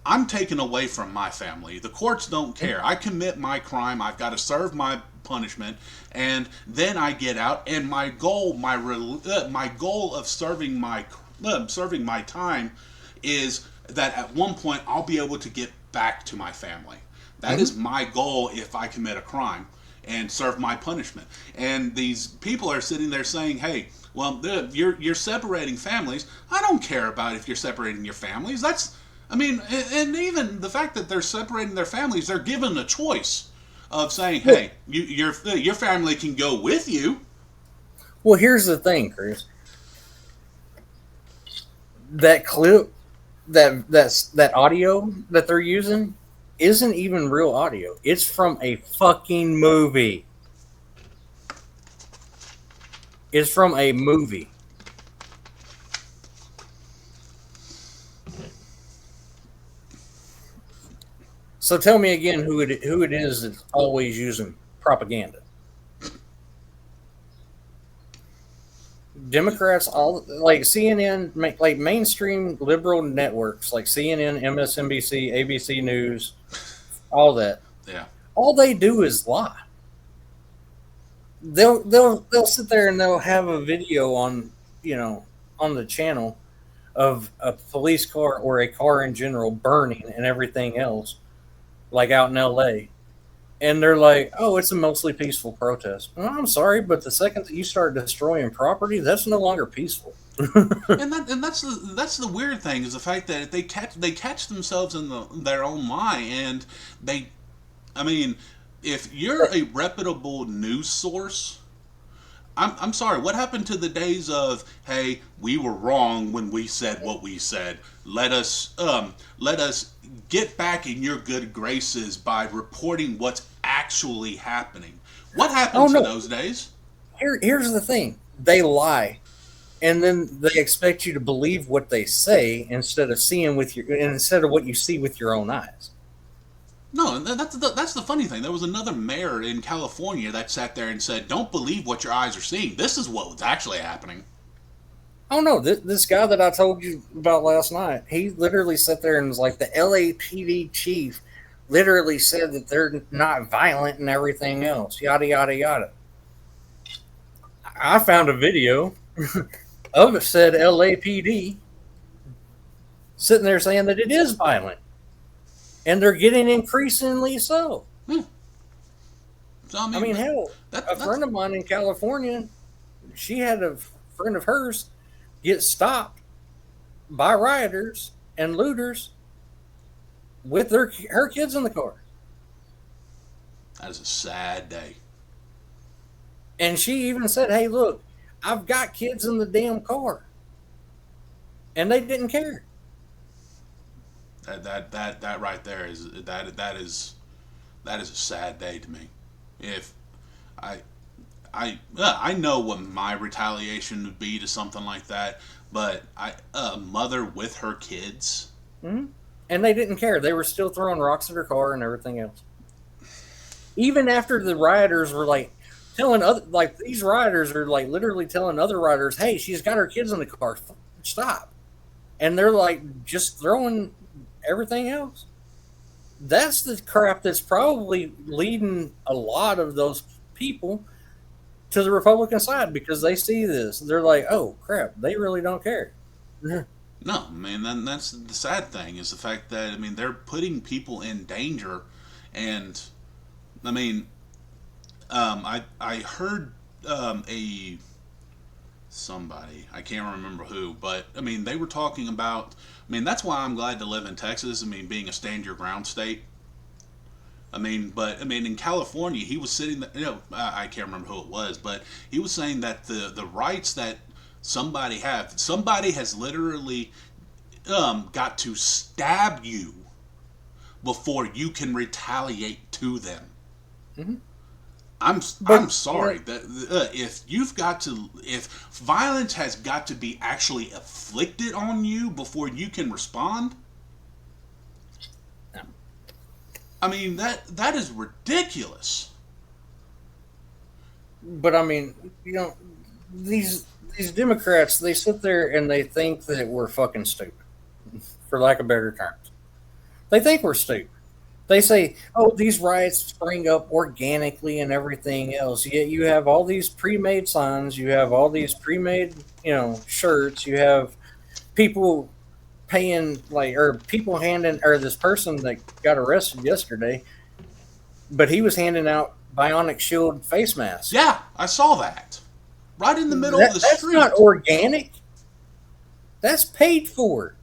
I'm taken away from my family. The courts don't care. I commit my crime. I've got to serve my punishment, and then I get out. And my goal of serving my time is that at one point I'll be able to get back to my family. That Mm-hmm. is my goal if I commit a crime and serve my punishment. And these people are sitting there saying, "Hey, well, you're separating families. I don't care about if you're separating your families. That's I mean, and even the fact that they're separating their families, they're given a choice of saying, Well, "Hey, your family can go with you." well, here's the thing, Chris. That clip, that audio that they're using, isn't even real audio. It's from a fucking movie. It's from a movie. So tell me again who it is that's always using propaganda. Democrats, all like CNN, like mainstream liberal networks like CNN, MSNBC, ABC News, all that. Yeah, All they do is lie. They'll sit there and they'll have a video on on the channel of a police car or a car in general burning and everything else, like out in LA. And they're like, "Oh, it's a mostly peaceful protest." Well, I'm sorry, but the second that you start destroying property, that's no longer peaceful. and that's the weird thing is the fact that they catch themselves in their own lie, and they, I mean, if you're a reputable news source, I'm sorry. What happened to the days of hey, we were wrong when we said what we said. Let us get back in your good graces by reporting what's actually happening. What happened Oh to no, those days? here's the thing: they lie. and then they expect you to believe what they say instead of seeing with your instead of what you see with your own eyes. No, that's the funny thing. There was another mayor in California that sat there and said, "Don't believe what your eyes are seeing. This is what's actually happening." Oh no, this guy that I told you about last night, he literally sat there and was like, the LAPD chief literally said that they're not violent and everything else, yada yada yada. I found a video of it said LAPD sitting there saying that it is violent, and they're getting increasingly so. Yeah. So I I mean, mean, hell, a that's friend of mine in California, she had a friend of hers get stopped by rioters and looters with her kids in the car. that is a sad day. And she even said, "Hey, look, I've got kids in the damn car," and they didn't care. That right there is that is a sad day to me. If I I know what my retaliation would be to something like that, but a mother with her kids. Hmm. And they didn't care. They were still throwing rocks at her car and everything else. Even after the rioters were like telling other, like these rioters are like literally telling other rioters, "Hey, she's got her kids in the car. Stop!" And they're like just throwing everything else. That's the crap that's probably leading a lot of those people to the Republican side because they see this. They're like, oh crap, they really don't care. No, man, then that's the sad thing is the fact that I mean they're putting people in danger, and I mean I heard a somebody I can't remember who, but I mean they were talking about. I mean that's why I'm glad to live in Texas. I mean being a stand your ground state. I mean, but I mean, in California, he was sitting there. You know, I can't remember who it was, but he was saying that the rights that somebody has literally got to stab you before you can retaliate to them. Hmm. I'm But sorry that if you've got to if violence has got to be actually inflicted on you before you can respond. I mean that is ridiculous. but I mean, these these Democrats, they sit there and they think that we're fucking stupid, for lack of better terms. They think we're stupid. They say, "Oh, these riots spring up organically and everything else." Yet you have all these pre-made signs, you have all these pre-made, shirts, you have people paying like or people handing or this person that got arrested yesterday, but he was handing out bionic shield face masks. Yeah, I saw that right in the middle of the That's not street. organic. That's paid for.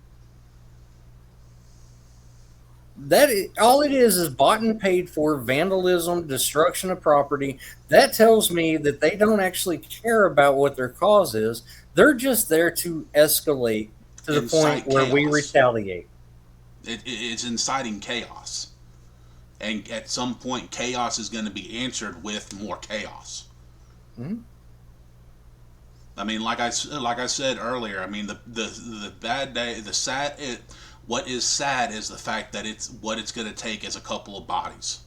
All it is bought and paid for vandalism, destruction of property. That tells me that they don't actually care about what their cause is. They're just there to escalate to the point Incite where we chaos. retaliate. It's inciting chaos, and at some point, chaos is going to be answered with more chaos. Mhm. I mean, like I said earlier, I mean the bad day, the sad. What is sad is the fact that it's going to take is a couple of bodies,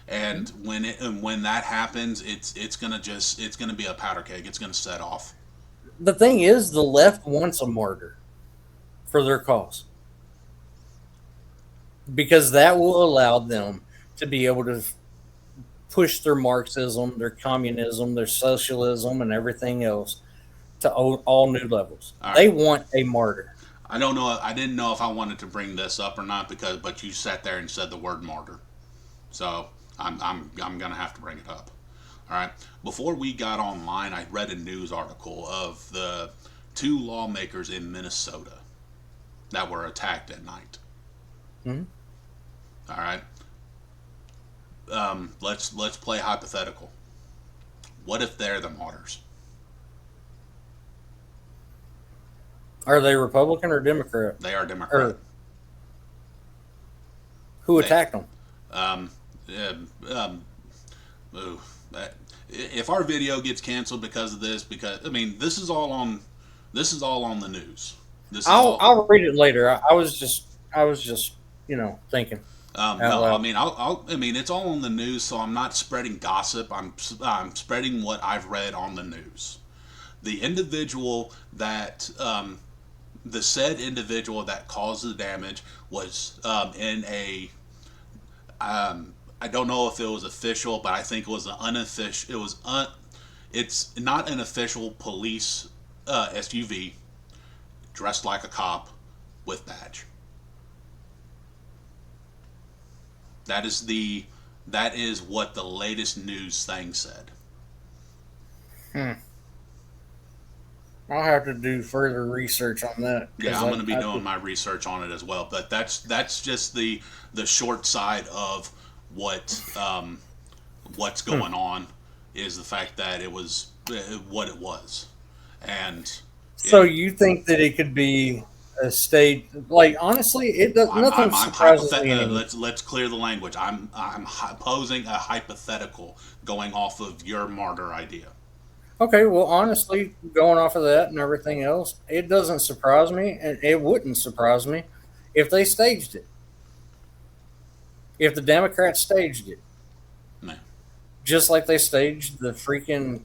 and when that happens, it's gonna be a powder keg. It's going to set off. The thing is, the left wants a martyr for their cause because that will allow them to be able to push their Marxism, their communism, their socialism, and everything else to all new levels. All right. They want a martyr. I don't know. I didn't know if I wanted to bring this up or not but you sat there and said the word martyr, so I'm gonna have to bring it up. All right. Before we got online, I read a news article of the two lawmakers in Minnesota that were attacked at night. Mhm. All right. Let's play hypothetical. What if they're the martyrs? Are they Republican or Democrat? They are Democrat. Or who They attacked them? um, um, ooh, if our video gets canceled because of this, because I mean this is all on This is all on the news. This is I'll all. I'll read it later. I was just thinking out No, I loud. mean, I mean, it's all on the news, so I'm not spreading gossip. I'm spreading what I've read on the news. The individual that the said individual that caused the damage was in a I don't know if it was official, but I think it was an unofficial. It's not an official police SUV dressed like a cop with badge. That is the that is what the latest news thing said. Hmm. I'll have to do further research on that Yeah, because I'm I, going to be I doing my research on it as well. But that's just the short side of what what's hmm. going on is the fact that it was what it was, and So it. you think that it could be a state? Like honestly, it does. Nothing I'm surprises me anymore. let's clear the language. I'm posing a hypothetical going off of your martyr idea. Okay, well, honestly, going off of that and everything else, it doesn't surprise me, and it wouldn't surprise me if they staged it. If the Democrats staged it, No. just like they staged the freaking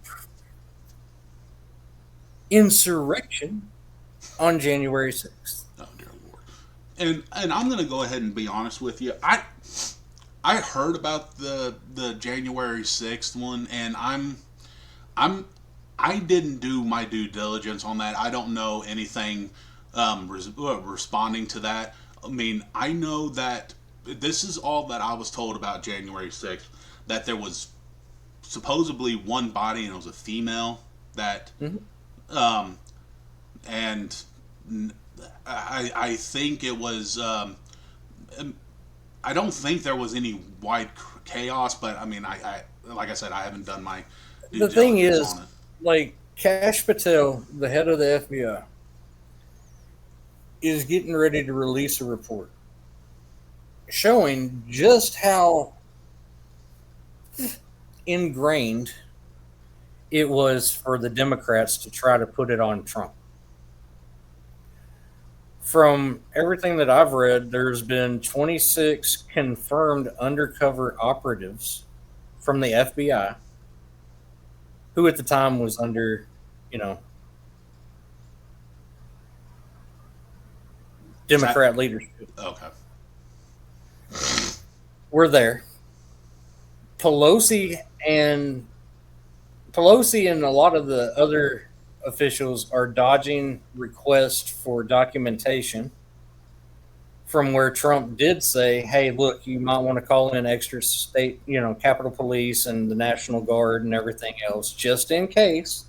insurrection on January 6th. Oh dear lord. And I'm going to go ahead and be honest with you. I heard about the January 6th one, and I'm I didn't do my due diligence on that. I don't know anything responding to that. I mean, I know that this is all that I was told about January 6th. That there was supposedly one body and it was a female that Mhm. um, and I think it was I don't think there was any wide chaos, but I mean I like I said I haven't done my due The thing diligence is, on it. like, Cash Patel, the head of the FBI, is getting ready to release a report showing just how ingrained it was for the Democrats to try to put it on Trump. From everything that I've read, there's been 26 confirmed undercover operatives from the FBI, who at the time was under, you know, Is that Democrat leadership, okay? were there. Pelosi and Pelosi and a lot of the other officials are dodging requests for documentation from where Trump did say, "Hey, look, you might want to call in extra state, Capitol Police and the National Guard and everything else, just in case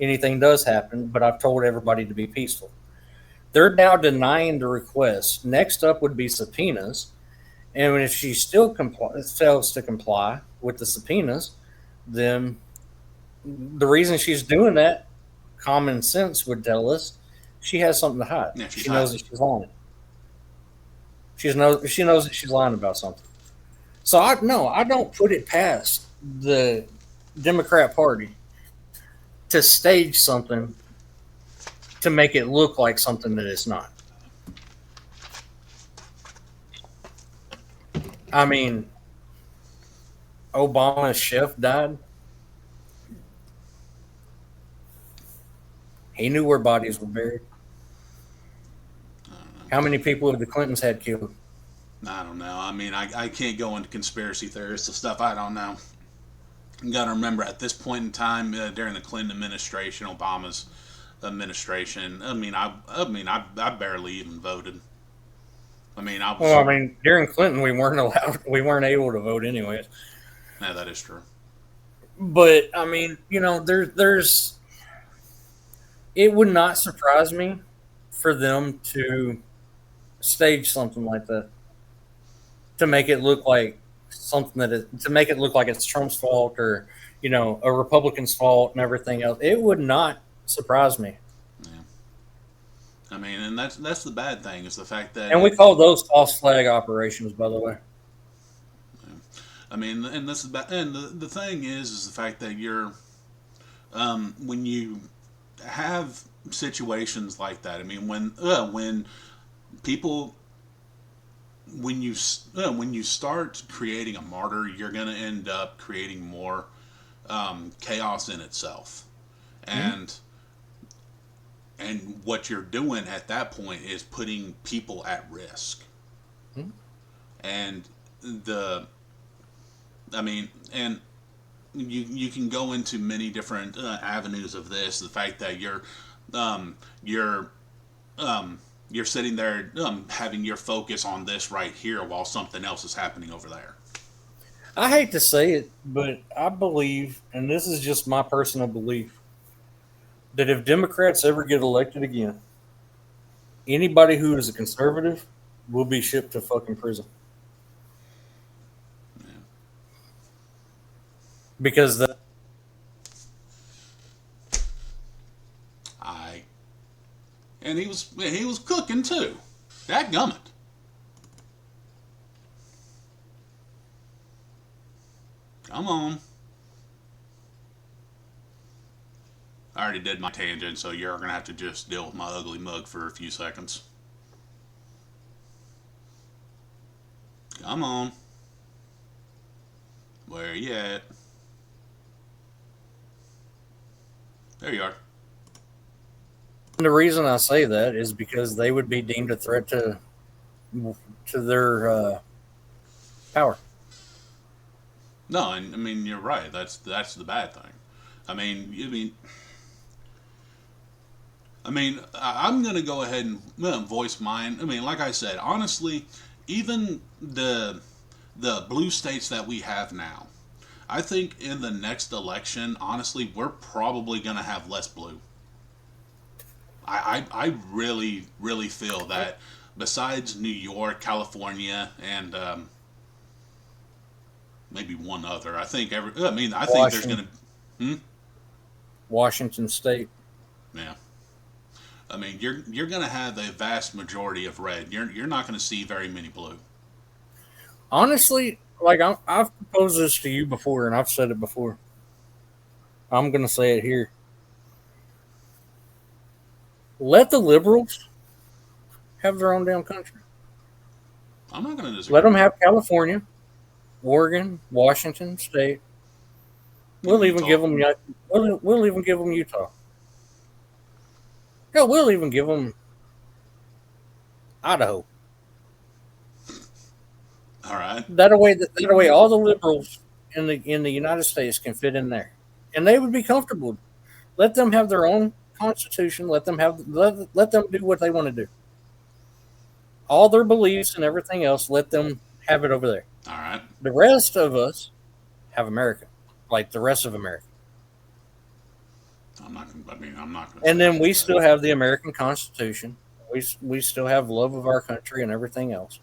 anything does happen." But I've told everybody to be peaceful. They're now denying the request. Next up would be subpoenas, and if she still fails to comply with the subpoenas, then the reason she's doing that, common sense would tell us, she has something to hide. Yeah, she's She knows hiding. that she's lying. She knows that she's lying about something. So I don't put it past the Democrat Party to stage something to make it look like something that it's not. I mean, Obama's chef died. He knew where bodies were buried. I don't know. How many people have the Clintons had killed? I don't know. I mean, I can't go into conspiracy theorists and stuff. I don't know. You got to remember at this point in time during the Clinton administration, Obama's administration. I barely even voted. I mean, I Well, was. I mean, during Clinton, we weren't allowed, we weren't able to vote anyways. Yeah, that is true. But I mean, there's it would not surprise me for them to stage something like that to make it look like something to make it look like it's Trump's fault or a Republican's fault and everything else. It would not surprise me. Yeah. I mean, and that's the bad thing is the fact that And we call those false flag operations, by the way. I mean, and this is and the thing is the fact that you're when you have situations like that. I mean, when people when you start creating a martyr, you're going to end up creating more chaos in itself. Mm-hmm. And what you're doing at that point is putting people at risk. And the I mean, and you can go into many different avenues of this. The fact that um, you're you're sitting there having your focus on this right here while something else is happening over there. I hate to say it, but I believe, and this is just my personal belief, that if Democrats ever get elected again, anybody who is a conservative will be shipped to fucking prison Yeah. because I and he was cooking too. That gummit. Come on. I already did my tangent, so you're gonna have to just deal with my ugly mug for a few seconds. Come on. Where you at? There you are. the reason I say that is because they would be deemed a threat to their power. No, and I mean you're right. That's the bad thing. I mean, I'm gonna go ahead and voice mine. I mean, like I said, honestly, even the blue states that we have now, I think in the next election, honestly, we're probably gonna have less blue. I really really feel that besides New York, California, and maybe one other, I think every. I mean, I think there's Washington, gonna. Hmm? Washington State. Yeah. I mean, you're going to have a vast majority of red. You're not going to see very many blue. Honestly, like I've proposed this to you before, and I've said it before. I'm going to say it here. Let the liberals have their own damn country. I'm not going to Let disagree them with have California, Oregon, Washington State. you. We'll even Utah. give them. We'll even give them Utah. Hell, we'll even give them Idaho. All right. That way, all the liberals in the United States can fit in there, and they would be comfortable. Let them have their own constitution. Let them do what they want to do. All their beliefs and everything else. Let them have it over there. All right. The rest of us have America, like the rest of America, I'm not. I mean, I'm not going to and say then any we of that. still have the American Constitution. We still have love of our country and everything else.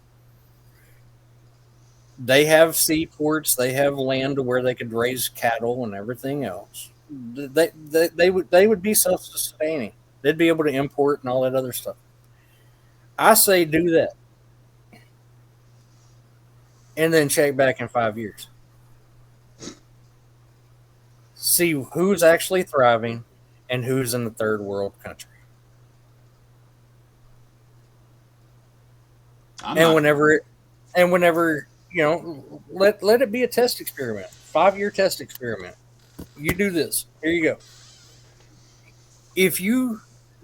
They have seaports. They have land where they could raise cattle and everything else. They would be self sustaining. They'd be able to import and all that other stuff. I say do that, and then check back in 5 years. See who's actually thriving and who's in the third world country. I'm And not. whenever let it be a test experiment, 5 year test experiment. You do this. Here you go. If you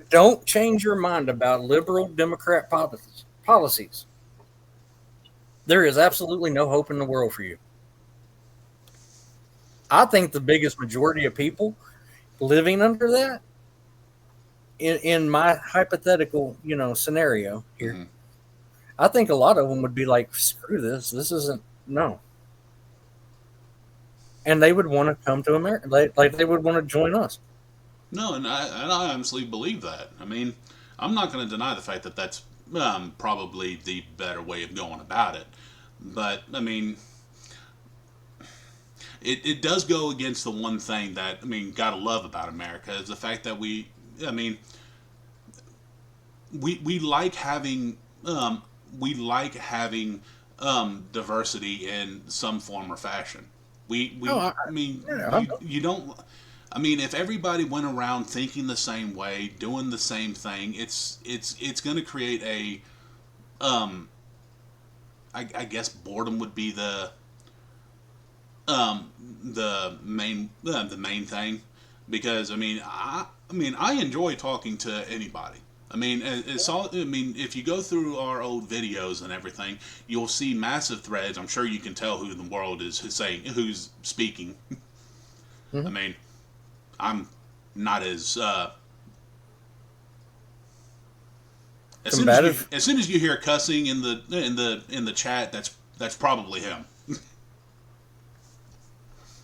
don't change your mind about liberal Democrat policies, there is absolutely no hope in the world for you. I think the biggest majority of people living under that, in my hypothetical, scenario here, Mm-hmm. I think a lot of them would be like, "Screw this! This isn't no," and they would want to come to America. Like they would want to join us. No, and I honestly believe that. I mean, I'm not going to deny the fact that that's probably the better way of going about it. But I mean, it does go against the one thing that I mean, gotta love about America is the fact that I mean, we like having we like having diversity in some form or fashion. Oh, I mean yeah, you don't. I mean, if everybody went around thinking the same way, doing the same thing, it's going to create a um. I guess boredom would be the main thing, because I enjoy talking to anybody. I mean, it's all. I mean, if you go through our old videos and everything, you'll see massive threads. I'm sure you can tell who the world is who's saying, who's speaking. I Mm-hmm. mean, I'm not as Combative. as soon as you hear cussing in the chat, that's probably him.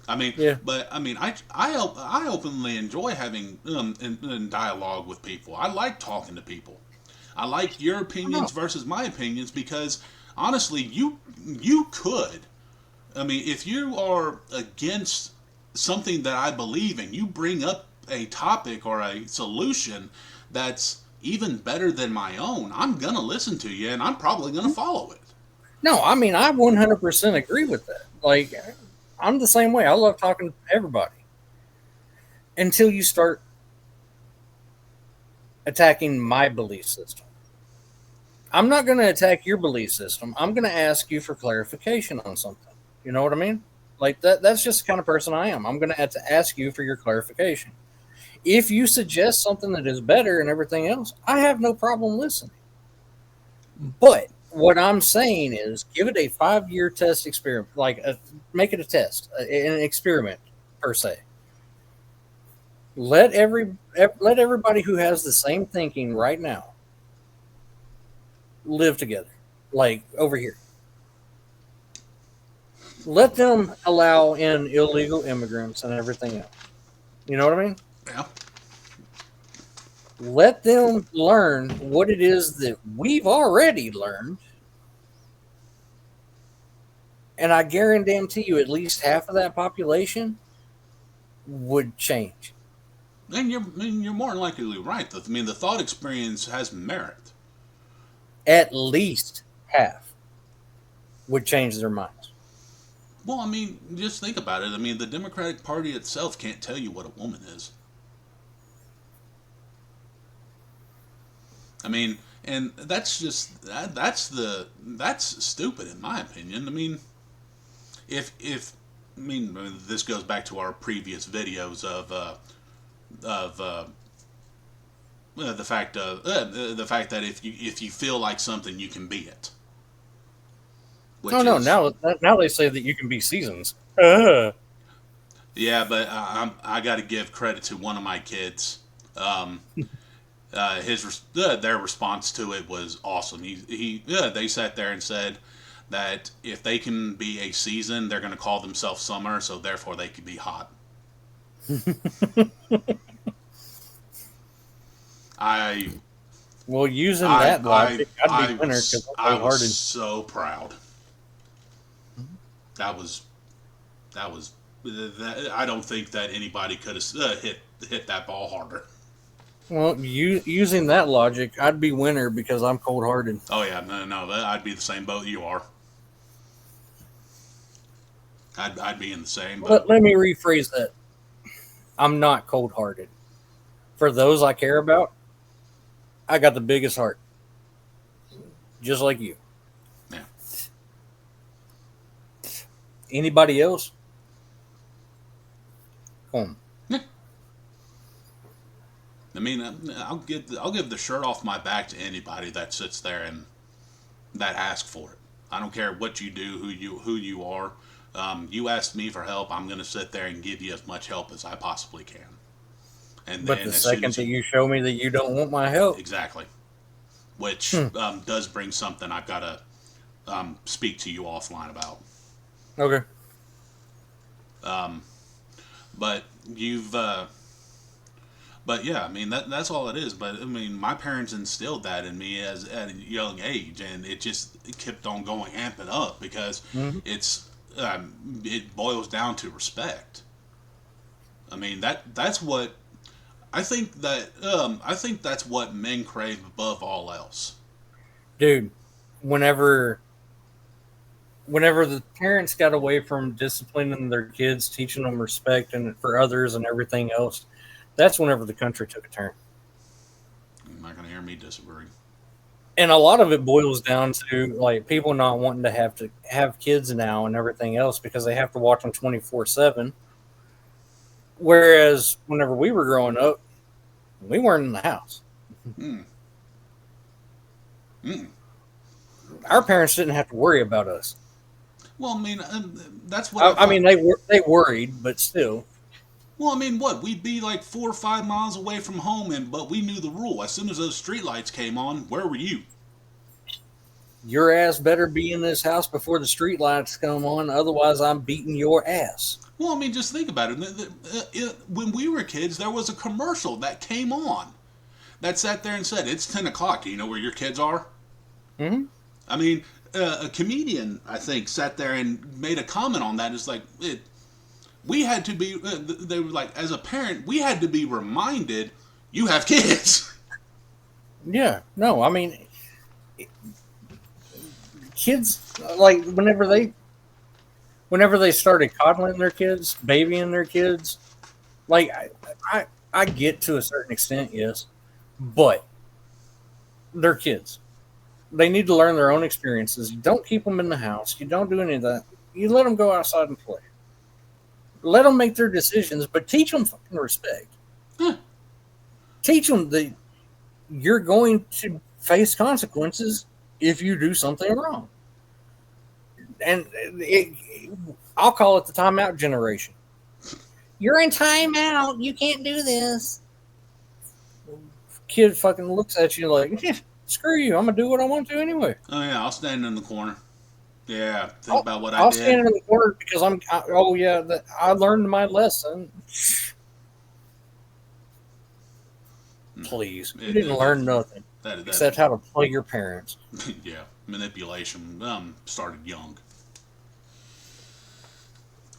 I mean, Yeah. but I mean, I openly enjoy having in dialogue with people. I like talking to people. I like your I know. opinions versus my opinions, because honestly, you could. I mean, if you are against something that I believe in, you bring up a topic or a solution that's even better than my own, I'm gonna listen to you and I'm probably gonna follow it. No, I mean I 100% agree with that. Like I'm the same way. I love talking to everybody until you start attacking my belief system. I'm not going to attack your belief system. I'm going to ask you for clarification on something. You know what I mean? Like that's just the kind of person I am. I'm going to have to ask you for your clarification. If you suggest something that is better and everything else, I have no problem listening. But what I'm saying is give it a 5-year test experiment, make it a test, an experiment per se. Let everybody who has the same thinking right now live together, like over here. Let them allow in illegal immigrants and everything else. You know what I mean? Yeah, Let them learn what it is that we've already learned, and I guarantee you, at least half of that population would change. and you're more than likely right. I mean, the thought experience has merit. At least half would change their minds. Well, I mean, just think about it. I mean, the Democratic Party itself can't tell you what a woman is. I mean, and that's stupid in my opinion. I mean, if I mean, this goes back to our previous videos of the fact that if you feel like something, you can be it, Oh which no! is Now they say that you can be seasons. Uh, yeah. But I got to give credit to one of my kids. Um, their response to it was awesome. They sat there and said that if they can be a season, they're going to call themselves summer, so therefore they could be hot. I well, using that logic, I'd be winner because I'm I cold was hearted. so proud. That was that was I don't think that anybody could have hit that ball harder. Well, using that logic, I'd be winner because I'm cold hearted. Oh yeah, no, I'd be the same boat you are. I'd be in the same boat. Let me rephrase that. I'm not cold hearted. For those I care about, I got the biggest heart, just like you. Yeah. Anybody else? Home. Yeah. I mean, I'll give the shirt off my back to anybody that sits there and that asks for it. I don't care what you do, who you are. You ask me for help, I'm going to sit there and give you as much help as I possibly can. And But the then as soon second as that you you show me that you don't want my help, exactly, which hmm, does bring something I've got to speak to you offline about. okay. Um, but you've but yeah, I mean that's all it is. But I mean, my parents instilled that in me as at a young age, and it kept on going, amping up because Hmm. it's it boils down to respect. I mean that's what I think that's what men crave above all else. Dude, whenever Whenever the parents got away from disciplining their kids, teaching them respect and for others and everything else, that's whenever the country took a turn. You're not going to hear me disagree. And a lot of it boils down to like people not wanting to have kids now and everything else because they have to watch them 24/7. Whereas whenever we were growing up, we weren't in the house. Mm. Mm. Our parents didn't have to worry about us. Well, I mean, that's what I I find. mean, they worried, but still, Well, I mean, what? We'd be like 4 or 5 miles away from home, but we knew the rule. As soon as those streetlights came on, where were you? your ass better be in this house before the street lights come on. Otherwise, I'm beating your ass. Well, I mean, just think about it. When we were kids, there was a commercial that came on that sat there and said, "It's 10 o'clock. Do you know where your kids are?" Hmm. I mean, a comedian, I think, sat there and made a comment on that. It's like we had to be. They were like, as a parent, we had to be reminded, you have kids. Yeah, no, I mean, kids like whenever they started coddling their kids, babying their kids, like I, I get to a certain extent, yes, but they're kids. They need to learn their own experiences. You don't keep them in the house. You don't do any of that. You let them go outside and play. Let them make their decisions, but teach them fucking respect. Huh. Teach them that you're going to face consequences if you do something wrong. And I'll call it the timeout generation. You're in timeout. You can't do this. Kid fucking looks at you like, screw you. I'm gonna do what I want to anyway. Oh yeah, I'll stand in the corner. Yeah, think I'll, about what I I'll stand did. in the corner because oh yeah, I learned my lesson. Please, you It, didn't it, learn nothing that except how to play your parents. yeah, manipulation started young,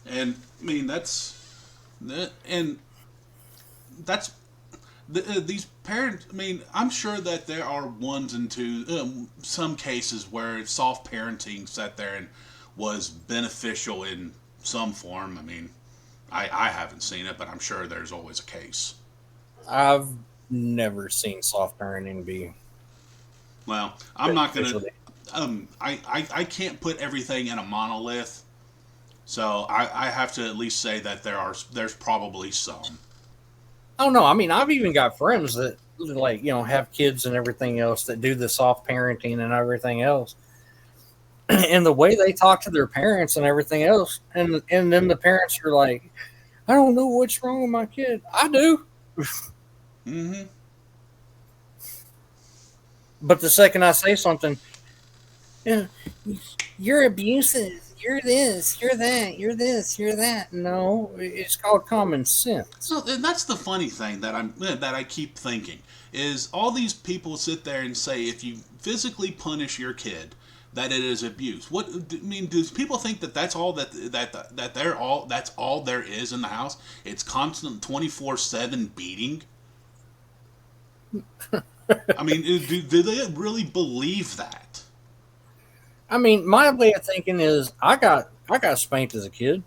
and I mean and that's these parents. I mean, I'm sure that there are ones and two, some cases where soft parenting sat there and was beneficial in some form. I mean, I haven't seen it, but I'm sure there's always a case. I've never seen soft parenting be Well, I'm not gonna. beneficial. I can't put everything in a monolith, so I have to at least say that there's probably some. Oh no, I mean I've even got friends that like have kids and everything else that do the soft parenting and everything else, and the way they talk to their parents and everything else, and then the parents are like, I don't know what's wrong with my kid. I do, Mm-hmm. but the second I say something, yeah, you're abusive. You're this. You're that. You're this. You're that. No, it's called common sense. So and that's the funny thing that I keep thinking is all these people sit there and say if you physically punish your kid that it is abuse. What I mean, do people think that that's all that they're all that's all there is in the house? It's constant 24/7 beating. I mean, do they really believe that? I mean, my way of thinking is I got spanked as a kid.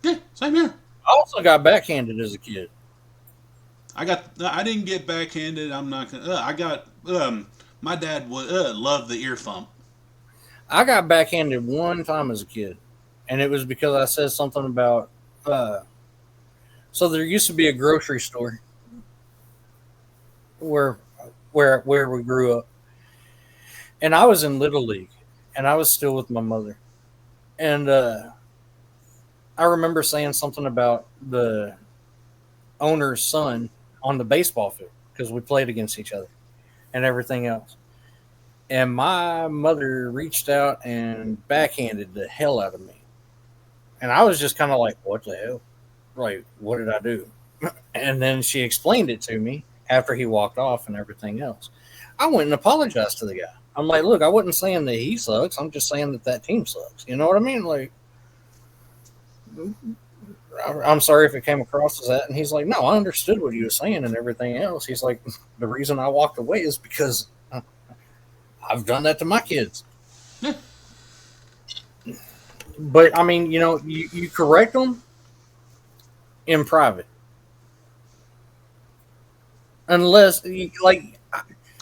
Yeah, same here. I also got backhanded as a kid. I didn't get backhanded. I'm not gonna. I got. My dad would loved the ear thump. I got backhanded one time as a kid, and it was because I said something about. Uh, so there used to be a grocery store where where we grew up, and I was in little league, and I was still with my mother, and I remember saying something about the owner's son on the baseball field because we played against each other and everything else. And my mother reached out and backhanded the hell out of me. And I was just kind of like, what the hell? Like, what did I do? And then she explained it to me after he walked off and everything else. I went and apologized to the guy. I'm like, look, I wasn't saying that he sucks. I'm just saying that that team sucks. You know what I mean? Like, I'm sorry if it came across as that. And he's like, no, I understood what he was saying and everything else. He's like, the reason I walked away is because I've done that to my kids. Yeah, But I mean, you correct them in private, unless like,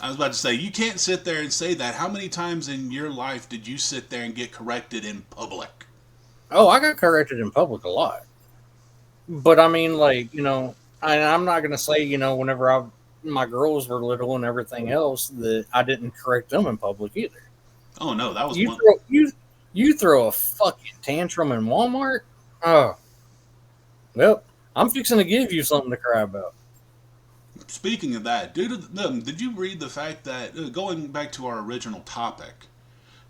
I was about to say you can't sit there and say that. How many times in your life did you sit there and get corrected in public? oh, I got corrected in public a lot. But I mean, like, I'm not gonna say, whenever my girls were little and everything else, that I didn't correct them in public either. Oh no, that was You one. throw you throw a fucking tantrum in Walmart. Oh, well, I'm fixing to give you something to cry about. Speaking of that, did you read the fact that going back to our original topic?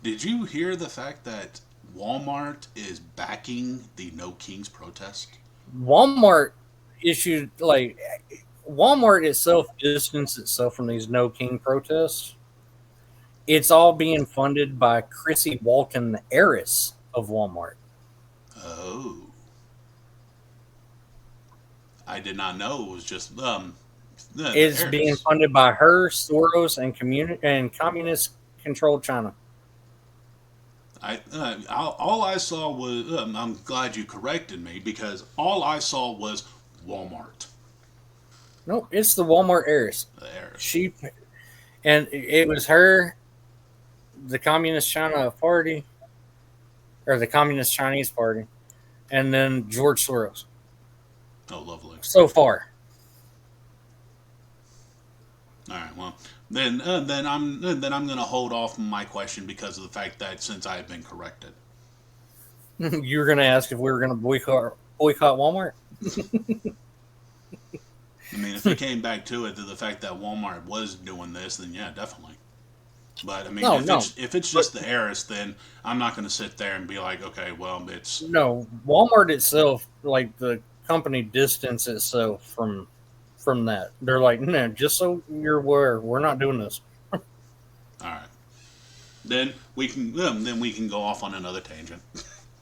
Did you hear the fact that Walmart is backing the No Kings protest? Walmart issued like Walmart itself distanced itself from these No King protests. It's all being funded by Chrissy Walken, the heiress of Walmart. Oh, I did not know it was just the It's being heirs. funded by her, Soros, and communist controlled China. All I saw was. I'm glad you corrected me because all I saw was Walmart. No, it's the Walmart heiress. The heirs. She and it was her, the Communist China Party, or the Communist Chinese Party, and then George Soros. Oh, lovely. So far, All right. Well, then I'm gonna hold off on my question because of the fact that since I have been corrected. you were going to ask if we were going to boycott Walmart. I mean, if it came back to the fact that Walmart was doing this, then yeah, definitely. But I mean, No, if no, it's but just the heiress, then I'm not going to sit there and be like, okay, well, it's no, Walmart itself, like the company, distanced itself from that. They're like, no, just so you're aware, we're not doing this all right. Then we can go off on another tangent.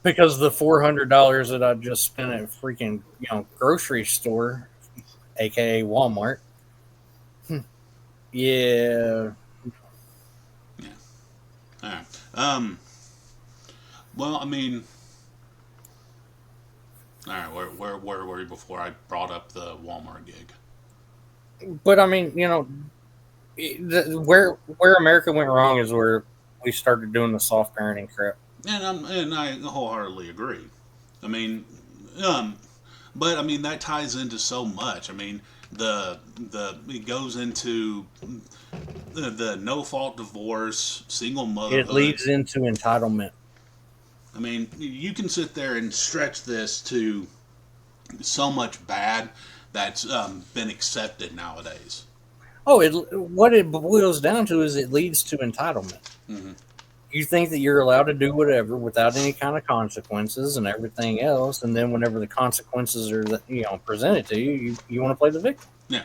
because the $400 that I just spent at freaking grocery store, aka Walmart. Yeah, Yeah. All right. Well, I mean, all right. Where were you before I brought up the Walmart gig? but I mean, where America went wrong is where we started doing the soft parenting crap. And I wholeheartedly agree. I mean, um, but I mean that ties into so much. I mean, the it goes into the no fault divorce, single It motherhood. leads into entitlement. I mean, you can sit there and stretch this to so much bad that's been accepted nowadays. Oh, what it boils down to is it leads to entitlement. Hmm. You think that you're allowed to do whatever without any kind of consequences and everything else, and then whenever the consequences are presented to you, you want to play the victim. Yeah.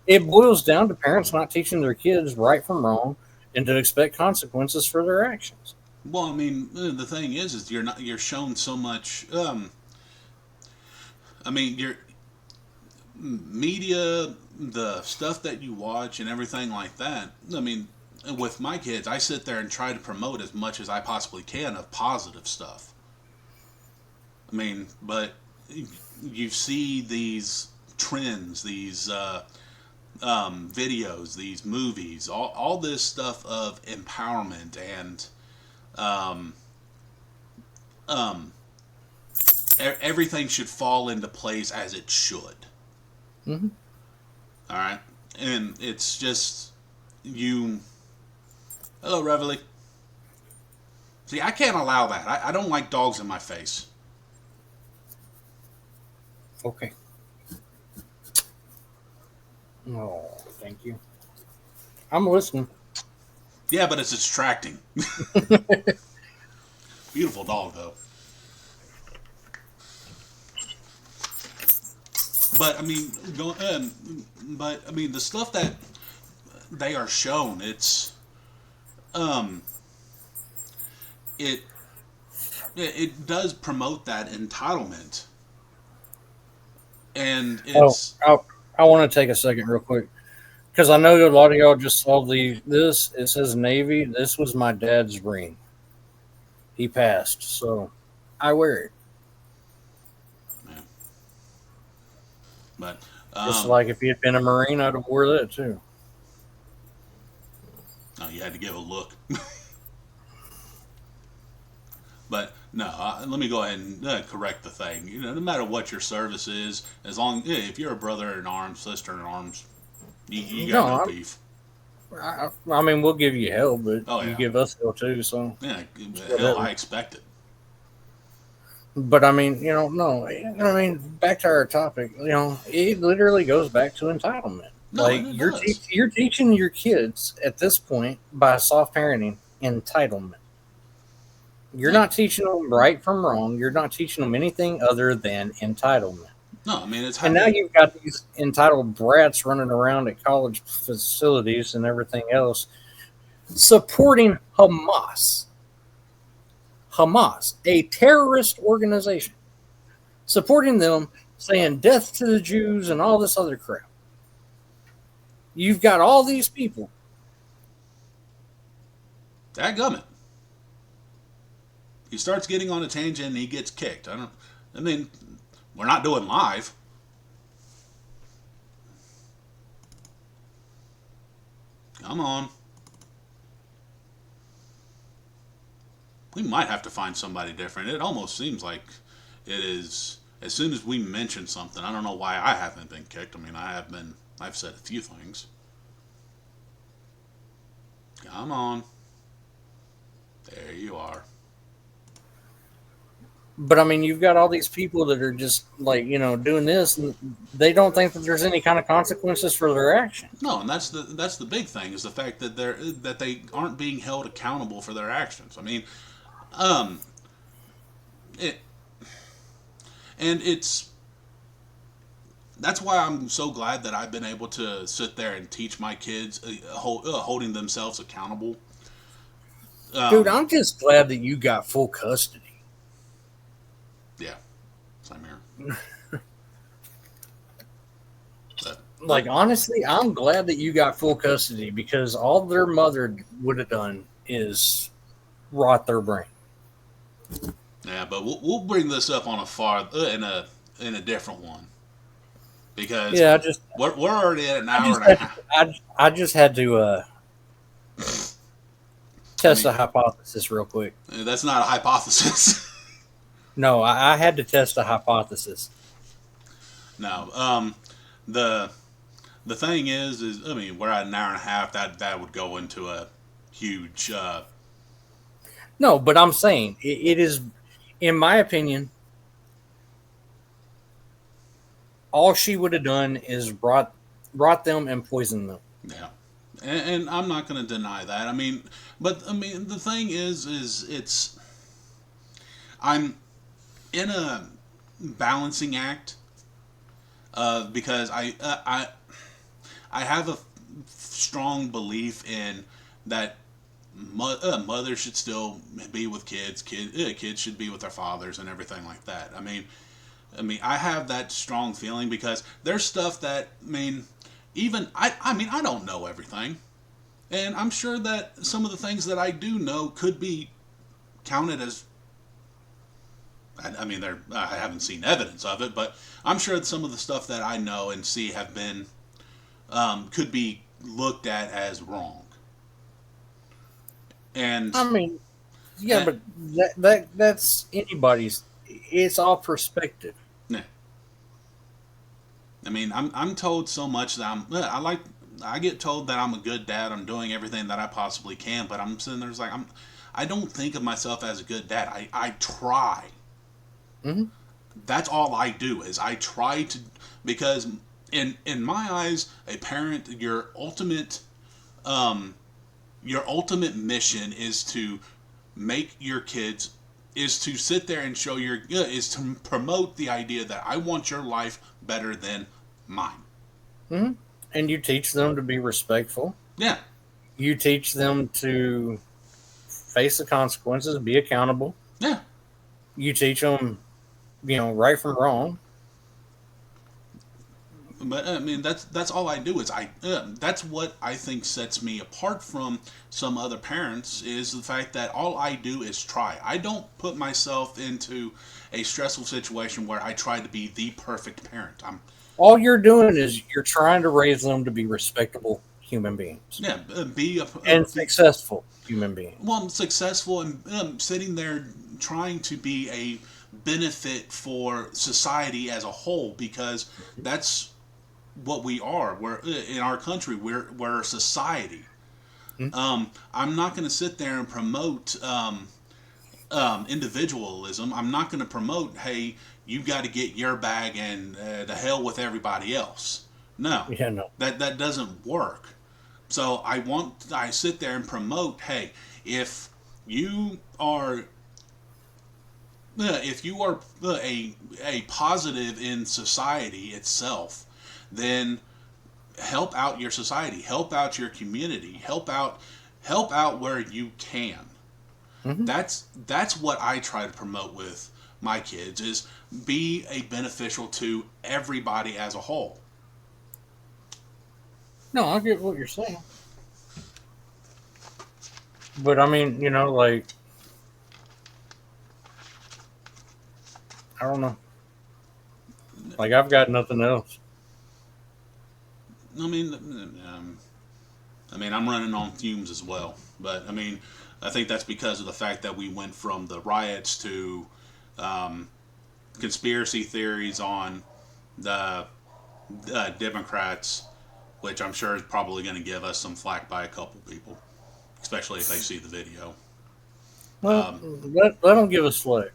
It boils down to parents not teaching their kids right from wrong and to expect consequences for their actions. Well, I mean, the thing is you're shown so much. I mean, your media, the stuff that you watch, and everything like that. I mean, with my kids, I sit there and try to promote as much as I possibly can of positive stuff. I mean, but you see these trends, these videos, these movies, all this stuff of empowerment and um, um, everything should fall into place as it should. Mm-hmm. All right, and it's just you. Hello, Reveille. See, I can't allow that. I don't like dogs in my face. Okay. Oh, thank you. I'm listening. Yeah, but it's distracting. Beautiful dog, though. But I mean, but I mean, the stuff that they are shown, um, it it does promote that entitlement, and Oh, it's I want to take a second real quick because I know a lot of y'all just saw this. It says Navy. This was my dad's ring. He passed, so I wear it. Yeah. But Just like if he had been a Marine, I'd have wore that too. no, you had to give a look. But no, let me go ahead and correct the thing. You know, no matter what your service is, as long if you're a brother in arms, sister in arms, you got no No, beef. I mean we'll give you hell, but Oh you yeah, give us hell too. So yeah. it's Hell, I whatever. expect it. But I mean, no. I mean, back to our topic. It literally goes back to entitlement. No, Like and it does. you're teaching your kids at this point by soft parenting entitlement. You're Yeah. not teaching them right from wrong. You're not teaching them anything other than entitlement. No, I mean And now you've got these entitled brats running around at college facilities and everything else supporting Hamas, a terrorist organization, supporting them, saying death to the Jews and all this other crap. You've got all these people. that gummit. He starts getting on a tangent and he gets kicked. I don't. I mean, we're not doing live. Come on. We might have to find somebody different. It almost seems like it is. As soon as we mention something, I don't know why I haven't been kicked. I mean, I have been. I've said a few things. Come on. There you are. But I mean, you've got all these people that are just like, doing this, and they don't think that there's any kind of consequences for their actions. No, and that's the big thing is the fact that they aren't being held accountable for their actions. I mean, um, it and it's that's why I'm so glad that I've been able to sit there and teach my kids holding themselves accountable. Dude, Um, I'm just glad that you got full custody. yeah, same here. But Like, honestly, I'm glad that you got full custody because all their mother would have done is rot their brain. yeah, but we'll bring this up on a far in a different one because Yeah, we're already at an I hour just and a had to, half. I just had to I test mean, a hypothesis real quick. that's not a hypothesis. No, I had to test a hypothesis. No, the the thing is I mean we're at an hour and a half. That would go into a huge. No, but I'm saying it is, in my opinion, all she would have done is brought them and poisoned them. Yeah, and I'm not going to deny that. I mean, but I mean the thing is it's I'm in a balancing act because I have a strong belief in that mothers should still be with kids should be with their fathers and everything like that. I mean, I have that strong feeling because there's stuff that even I mean, I don't know everything, and I'm sure that some of the things that I do know could be counted as. I mean, I haven't seen evidence of it, but I'm sure that some of the stuff that I know and see have been could be looked at as wrong. And, I mean, yeah, and but that's anybody's. It's all perspective. yeah, I mean, I'm told so much that I get told that I'm a good dad. I'm doing everything that I possibly can, but I'm sitting there like I don't think of myself as a good dad. I try. Hmm. That's all I do is I try to because in my eyes, a parent um your ultimate mission is to make your kids is to sit there and show is to promote the idea that I want your life better than mine. Hmm. And you teach them to be respectful. Yeah, You teach them to face the consequences, be accountable. yeah, You teach them, right from wrong. But I mean, that's all I do is that's what I think sets me apart from some other parents is the fact that all I do is try. I don't put myself into a stressful situation where I try to be the perfect parent. I'm All you're doing is you're trying to raise them to be respectable human beings yeah and be successful human beings. well, I'm successful and sitting there trying to be a benefit for society as a whole because that's what we are. We're in our country. We're a society. Hmm? I'm not going to sit there and promote individualism. I'm not going to promote, hey, you got to get your bag and the hell with everybody else. No, Yeah, no. that doesn't work. So I sit there and promote, hey, if you are if you are a positive in society itself, then help out your society, help out your community, help out where you can. Hmm. That's what I try to promote with my kids is be a beneficial to everybody as a whole. No, I get what you're saying, but I mean, like I don't know, like I've got nothing else. I mean, I'm running on fumes as well, but I mean, I think that's because of the fact that we went from the riots to um, conspiracy theories on the Democrats, which I'm sure is probably going to give us some flack by a couple people, especially if they see the video. Well, Um, let them give us slack.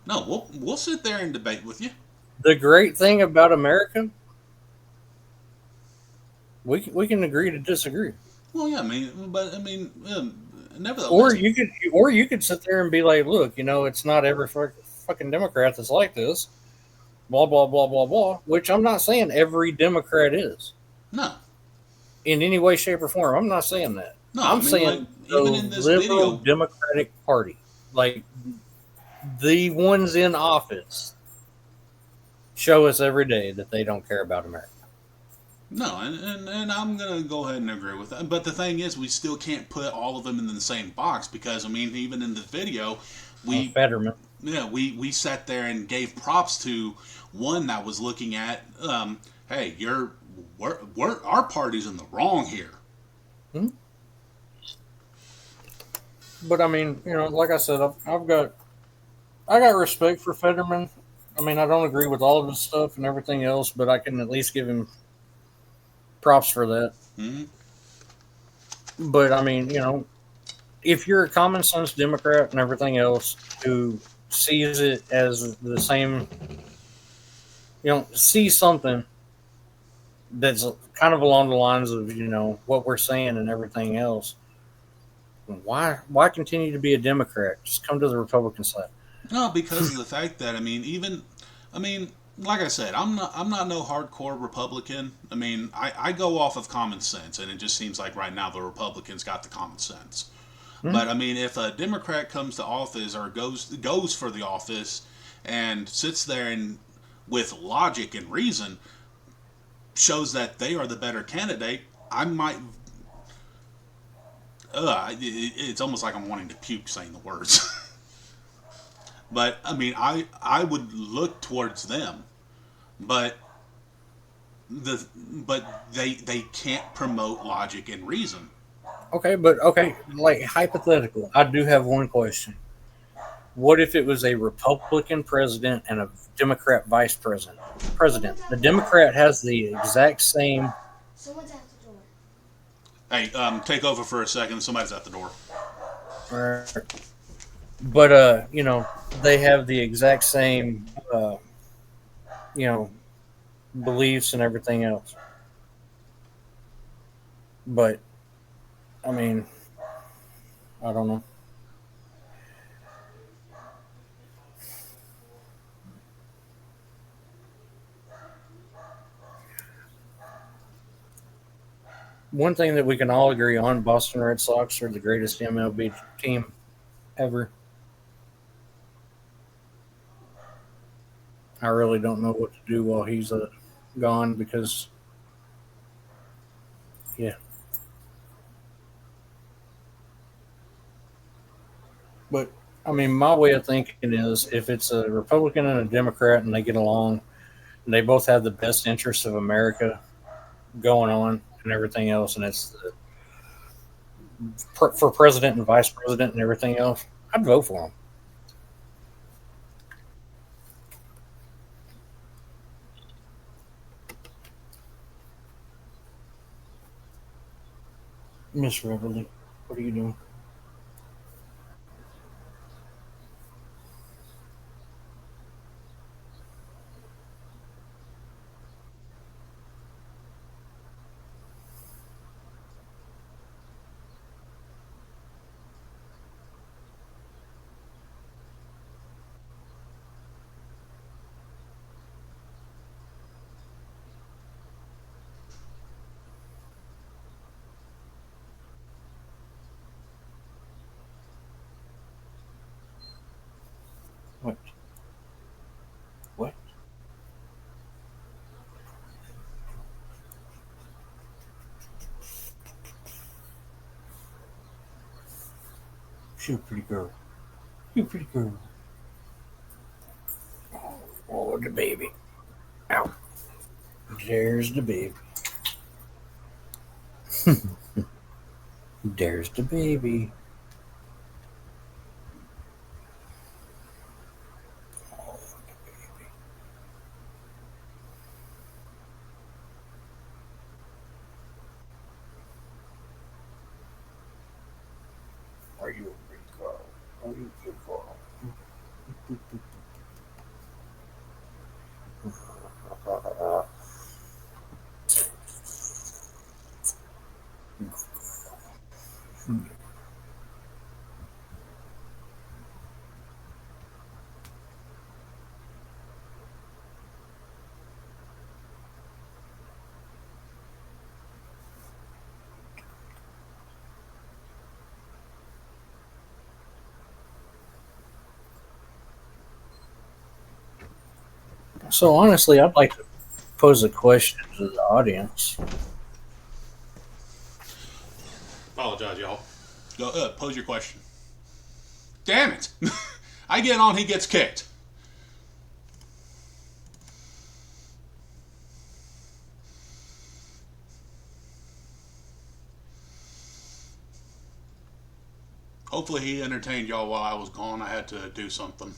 no, we'll sit there and debate with you. The great thing about America, we can agree to disagree, Well, yeah, I mean, but I mean, or nevertheless, you could sit there and be like, look, it's not every fucking Democrat that's like this. Blah blah blah blah blah. Which I'm not saying every Democrat is no, in any way, shape, or form. I'm not saying that. no. I I'm mean, like saying the even in this liberal video, Democratic Party, like the ones in office, show us every day that they don't care about America. no, and I'm gonna go ahead and agree with that. But the thing is, we still can't put all of them in the same box because I mean, even in the video, we Fetterman. yeah we sat there and gave props to one that was looking at, hey, our party's in the wrong here. Hmm? But I mean, like I said, I got respect for Fetterman. I mean, I don't agree with all of his stuff and everything else, but I can at least give him props for that. Mm-hmm. But I mean, if you're a common sense Democrat and everything else who sees it as the same, sees something that's kind of along the lines of what we're saying and everything else, why continue to be a Democrat? Just come to the Republican side. No, because of the fact that I mean, like I said, I'm not no hardcore Republican. I mean, I go off of common sense, and it just seems like right now the Republicans got the common sense. Hmm? But I mean, if a Democrat comes to office or goes for the office and sits there and with logic and reason shows that they are the better candidate, I might. It's almost like I'm wanting to puke saying the words. But I mean, I would look towards them, but they can't promote logic and reason. Okay, but okay, like hypothetical, I do have one question. What if it was a Republican president and a Democrat vice president? President. Someone's The at the door. Democrat has the exact same. Someone's at the door. Hey, take over for a second. Somebody's at the door. uh, But they have the exact same you know beliefs and everything else. But I mean, I don't know. One thing that we can all agree on: Boston Red Sox are the greatest MLB team ever. I really don't know what to do while he's gone because yeah. But I mean, my way of thinking is if it's a Republican and a Democrat and they get along and they both have the best interests of America going on and everything else, and it's for president and vice president and everything else, I'd vote for them. Miss Reverly, what are you doing? What? What? She's a pretty girl. You a pretty girl. Oh, the baby. Ow. There's the baby. There's the baby. Are you a pretty girl? Are you a good girl? So honestly, I'd like to pose a question to the audience. Apologize, y'all. Go pose your question. Damn it! I get on, he gets kicked. Hopefully, he entertained y'all while I was gone. I had to do something.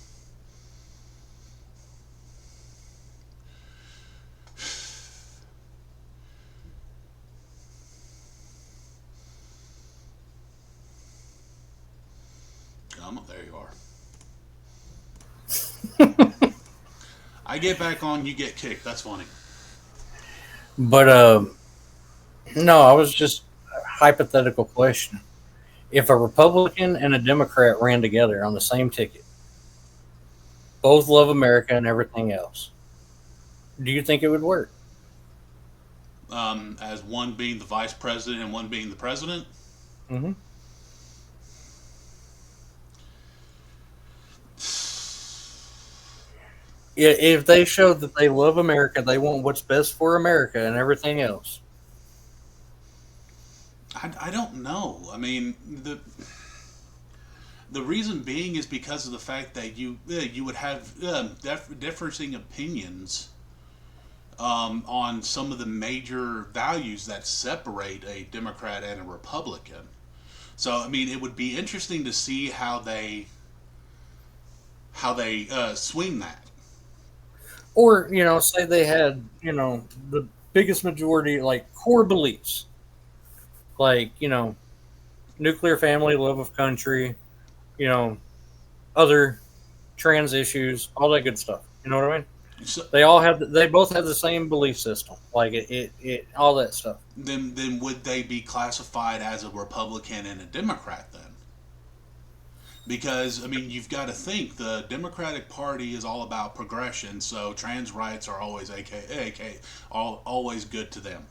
Come on, there you are. I get back on, you get kicked. That's funny. But no, I was just a hypothetical question. If a Republican and a Democrat ran together on the same ticket, both love America and everything else, do you think it would work? As one being the vice president and one being the president. Hmm. If they showed that they love America, they want what's best for America and everything else. I don't know. I mean, the reason being is because of the fact that you would have differing opinions on some of the major values that separate a Democrat and a Republican. So I mean, it would be interesting to see how they swing that. Or, say they had, the biggest majority, like core beliefs, like, nuclear family, love of country, you know, other trans issues, all that good stuff. You know what I mean? So They both have the same belief system, like all that stuff. then would they be classified as a Republican and a Democrat then? Because I mean, you've got to think the Democratic Party is all about progression, so trans rights are always always good to them.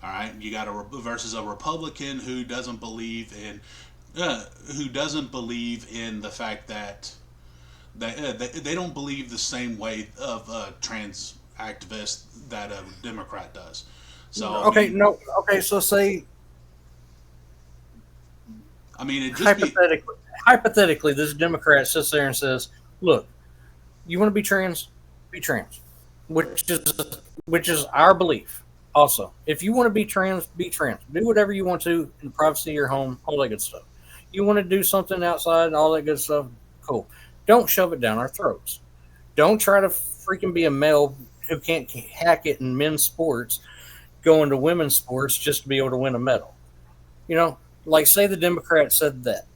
All right, you got a versus a Republican uh, who doesn't believe in the fact that they don't believe the same way of trans activist that a Democrat does. So I Okay, mean, no, okay. So say it just be hypothetically, hypothetically, this Democrat sits there and says, "Look, you want to be trans," which is which is our belief. Also, if you want to be trans, be trans. Do whatever you want to in the privacy of your home, all that good stuff. You want to do something outside and all that good stuff, cool. Don't shove it down our throats. Don't try to freaking be a male who can't hack it in men's sports, go into women's sports just to be able to win a medal. You know, like say the Democrat said that.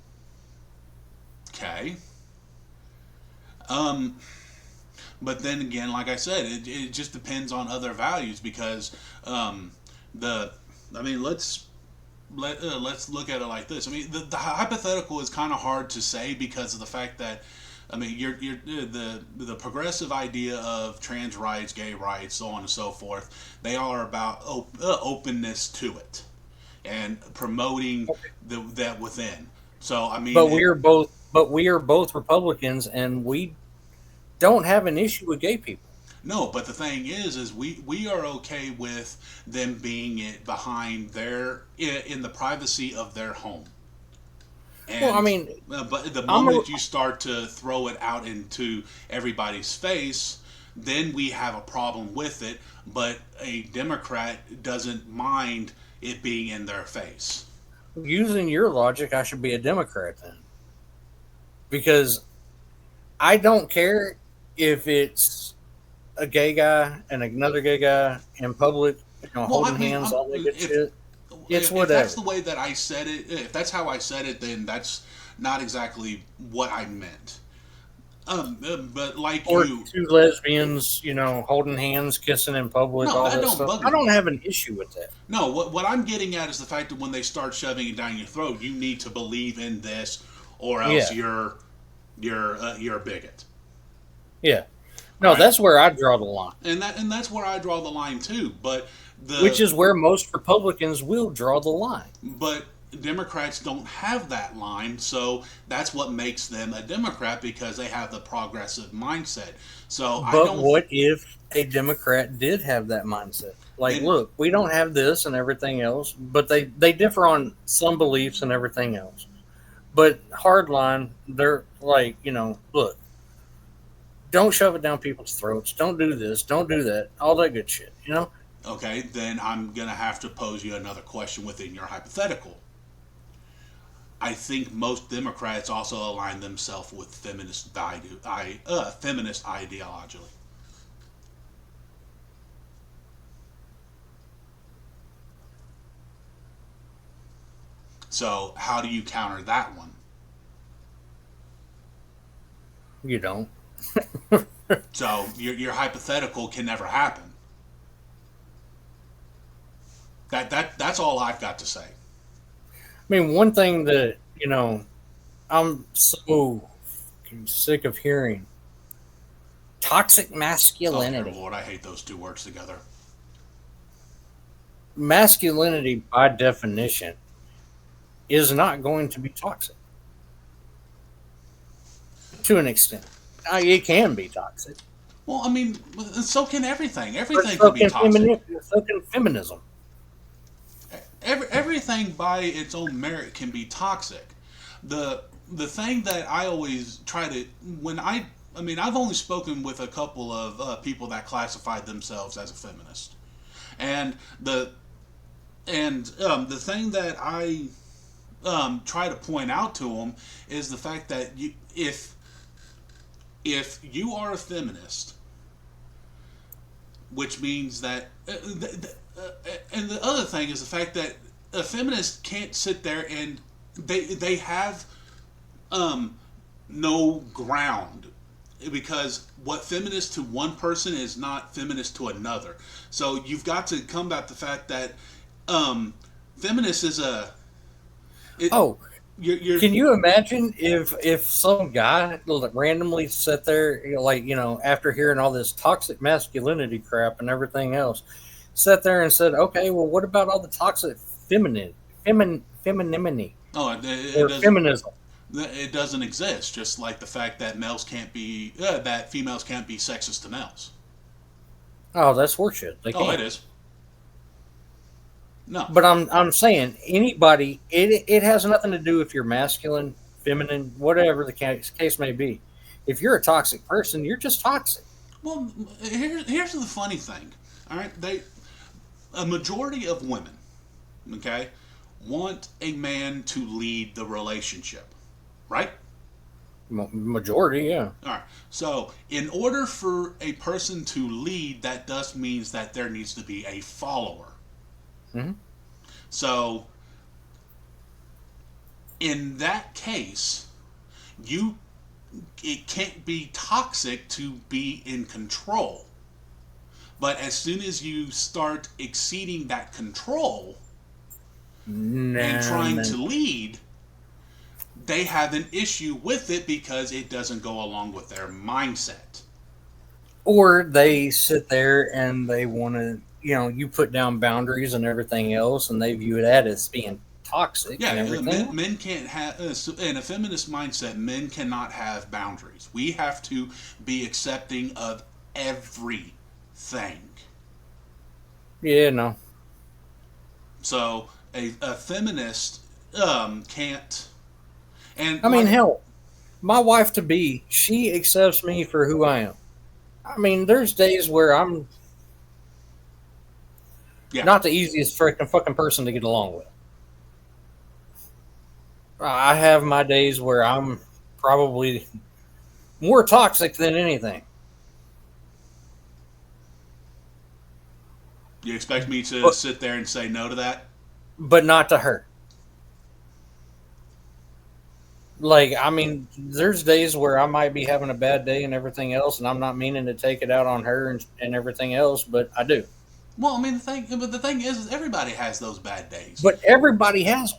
okay. Um, but then again, like I said, it just depends on other values because um, the I mean, let's look at it like this. I mean, the hypothetical is kind of hard to say because of the fact that you're the progressive idea of trans rights, gay rights, so on and so forth. They are about openness to it and promoting that within. So I mean, But we are both Republicans, and we don't have an issue with gay people. no, but the thing is we are okay with them being it behind in the privacy of their home. Well, I And mean, but the I'm a, moment you start to throw it out into everybody's face, then we have a problem with it. But a Democrat doesn't mind it being in their face. using your logic. I should be a Democrat then, because I don't care if it's a gay guy and another gay guy in public, Well, holding hands, all that good if shit. It's that's the whatever. way that I said it, if that's how I said it, then that's not exactly what I meant. But like Or you, two lesbians, holding hands, kissing in public, no, all that that don't stuff. bug I me. don't have an issue with that. No, what I'm getting at is the fact that when they start shoving it down your throat, you need to believe in this, or else Yeah, you're a bigot. yeah. All No, right, that's where I draw the line. and that's where I draw the line too. Which is where most Republicans will draw the line. But Democrats don't have that line, so that's what makes them a Democrat because they have the progressive mindset. So I But don't. what if a Democrat did have that mindset? Like, Then look, we don't have this and everything else, but they differ on some beliefs and everything else. But hardline, they're like, look, don't shove it down people's throats. Don't do this. Don't do that. All that good shit. okay, then I'm gonna have to pose you another question within your hypothetical. I think most Democrats also align themselves with feminist ideology. So how do you counter that one? You don't. So your hypothetical can never happen. That's all I've got to say. I mean, one thing that, I'm so sick of hearing toxic Oh dear masculinity. Lord, I hate those two words together. Masculinity, by definition, is not going to be toxic to an extent. It can be toxic, Well, I mean, so can everything. but Everything can be toxic. so can feminism. Everything by its own merit can be toxic. The thing that I always try to when I mean I've only spoken with a couple of people that classified themselves as a feminist, and the thing that I try to point out to them is the fact that if you are a feminist, which means that and the other thing is the fact that a feminist can't sit there and they have um, no ground because what feminist to one person is not feminist to another. So you've got to combat the fact that um, feminist is a it. Oh, You're can you imagine if some guy randomly sat there, like after hearing all this toxic masculinity crap and everything else, sat there and said, "Okay, well, what about all the toxic femininity oh it or doesn't feminism?" exist. Just like the fact that females can't be sexist to males. Oh, that's horseshit. They Oh, it can't. is. No. But I'm saying anybody. It has nothing to do if you're masculine, feminine, whatever the case may be. If you're a toxic person, you're just toxic. Well, here's the funny thing. All right, a majority of women, okay, want a man to lead the relationship, right? Majority, yeah. All right. So, in order for a person to lead, that does means that there needs to be a follower. Hmm. So, in that case, you it can't be toxic to be in control. But as soon as you start exceeding that control and Nah, trying man. to lead, they have an issue with it because it doesn't go along with their mindset. Or they sit there and they want to, you put down boundaries and everything else, and they view that as being toxic and Yeah, everything. men can't have, in a feminist mindset, men cannot have boundaries. We have to be accepting of everything. Yeah, no. So a feminist can't, and I mean, like, hell, my wife to be, she accepts me for who I am. I mean, there's days where I'm yeah, not the easiest freaking fucking person to get along with. I have my days where I'm probably more toxic than anything, you expect me to but sit there and say no to that? not to her. Like, I mean, there's days where I might be having a bad day and everything else, and I'm not meaning to take it out on her and everything else, but I do. Well, I mean, the thing is everybody has those bad days. But everybody has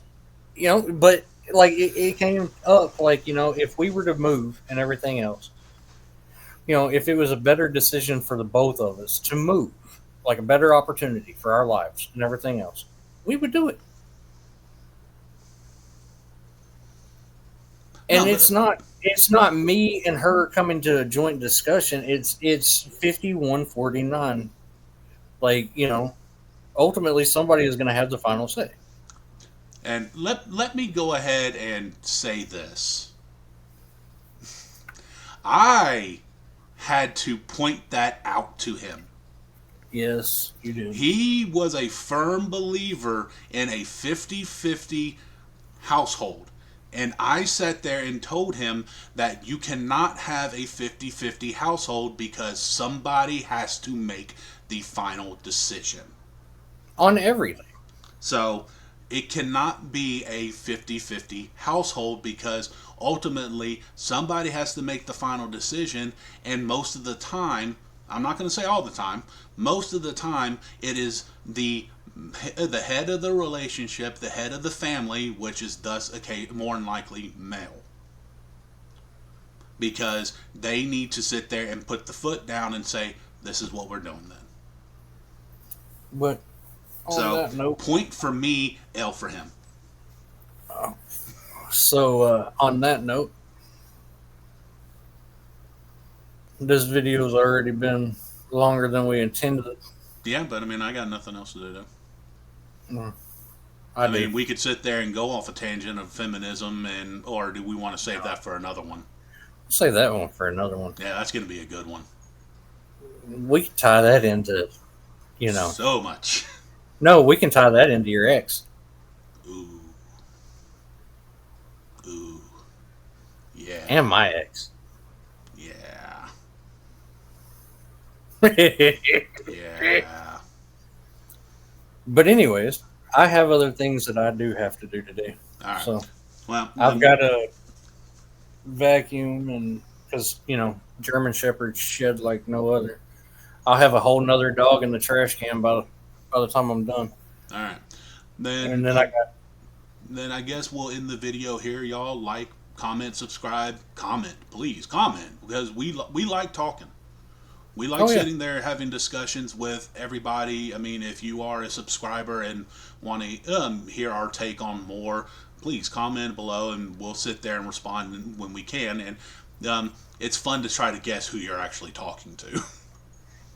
them, But like, it came up like, if we were to move and everything else, if it was a better decision for the both of us to move, like a better opportunity for our lives and everything else, we would do it. No, And but it's not me and her coming to a joint discussion. It's 51-49. Like, ultimately somebody is going to have the final say. and let me go ahead and say this. I had to point that out to him. Yes, you do. He was a firm believer in a 50-50 household. And I sat there and told him that you cannot have a 50-50 household because somebody has to make the final decision. On everything. So it cannot be a 50-50 household because ultimately somebody has to make the final decision. And most of the time, I'm not going to say all the time, most of the time it is the head of the relationship, the head of the family, which is thus more than likely male, because they need to sit there and put the foot down and say, "This is what we're doing." Then, But on so that note, point for me, L for him. on that note, this video has already been longer than we intended it. Yeah, but I mean, I got nothing else to do though. Mm, I I do. mean, we could sit there and go off a tangent of feminism, or do we want to save that for another one? Save that one for another one. Yeah, that's going to be a good one. We can tie that into, you know, So much. no, we can tie that into your ex. Ooh, ooh, And yeah, my ex. yeah, But yeah. anyways, I have other things that I do have to do today. All right. So Well, I've then, got to vacuum, and because German shepherds shed like no other. I'll have a whole nother dog in the trash can by the time I'm done. all right. And Then, then I got then I guess we'll end the video here. Y'all like, comment, subscribe, comment, please comment because we like talking. We like oh yeah, sitting there having discussions with everybody. I mean, if you are a subscriber and want to hear our take on more, please comment below and we'll sit there and respond when we can. And it's fun to try to guess who you're actually talking to.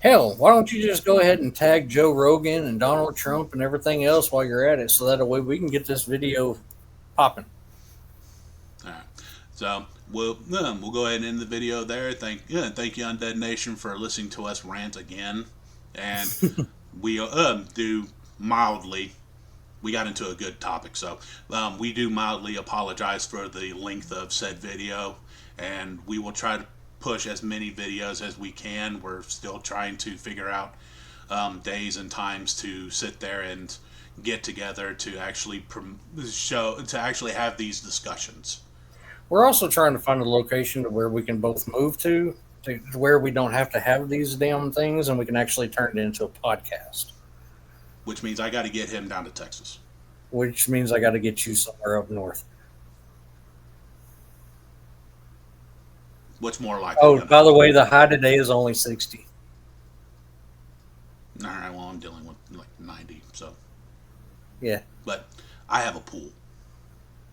Hell, why don't you just go ahead and tag Joe Rogan and Donald Trump and everything else while you're at it, so that way we can get this video popping. All right. So we'll go ahead and end the video there. Thank you, Undead Nation, for listening to us rant again. And we do mildly. We got into a good topic, so we do mildly apologize for the length of said video, and we will try to push as many videos as we can. We're still trying to figure out days and times to sit there and get together to actually have these discussions. We're also trying to find a location to where we can both move to where we don't have to have these damn things, and we can actually turn it into a podcast. Which means I got to get him down to Texas. Which means I got to get you somewhere up north. What's more likely? Oh, by the way, the high today is only 60. All right, well, I'm dealing with like 90, so. Yeah. But I have a pool.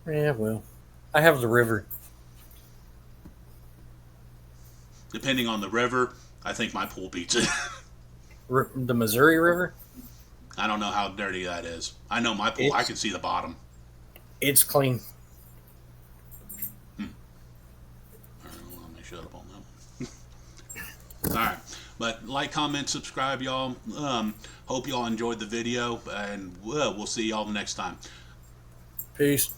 Yeah, well, I have the river. Depending on the river, I think my pool beats it. The Missouri River? I don't know how dirty that is. I know my pool, I can see the bottom. It's clean. All right, well, let me shut up on that one. All right. But like, comment, subscribe, y'all. Hope y'all enjoyed the video, and we'll see y'all next time. Peace.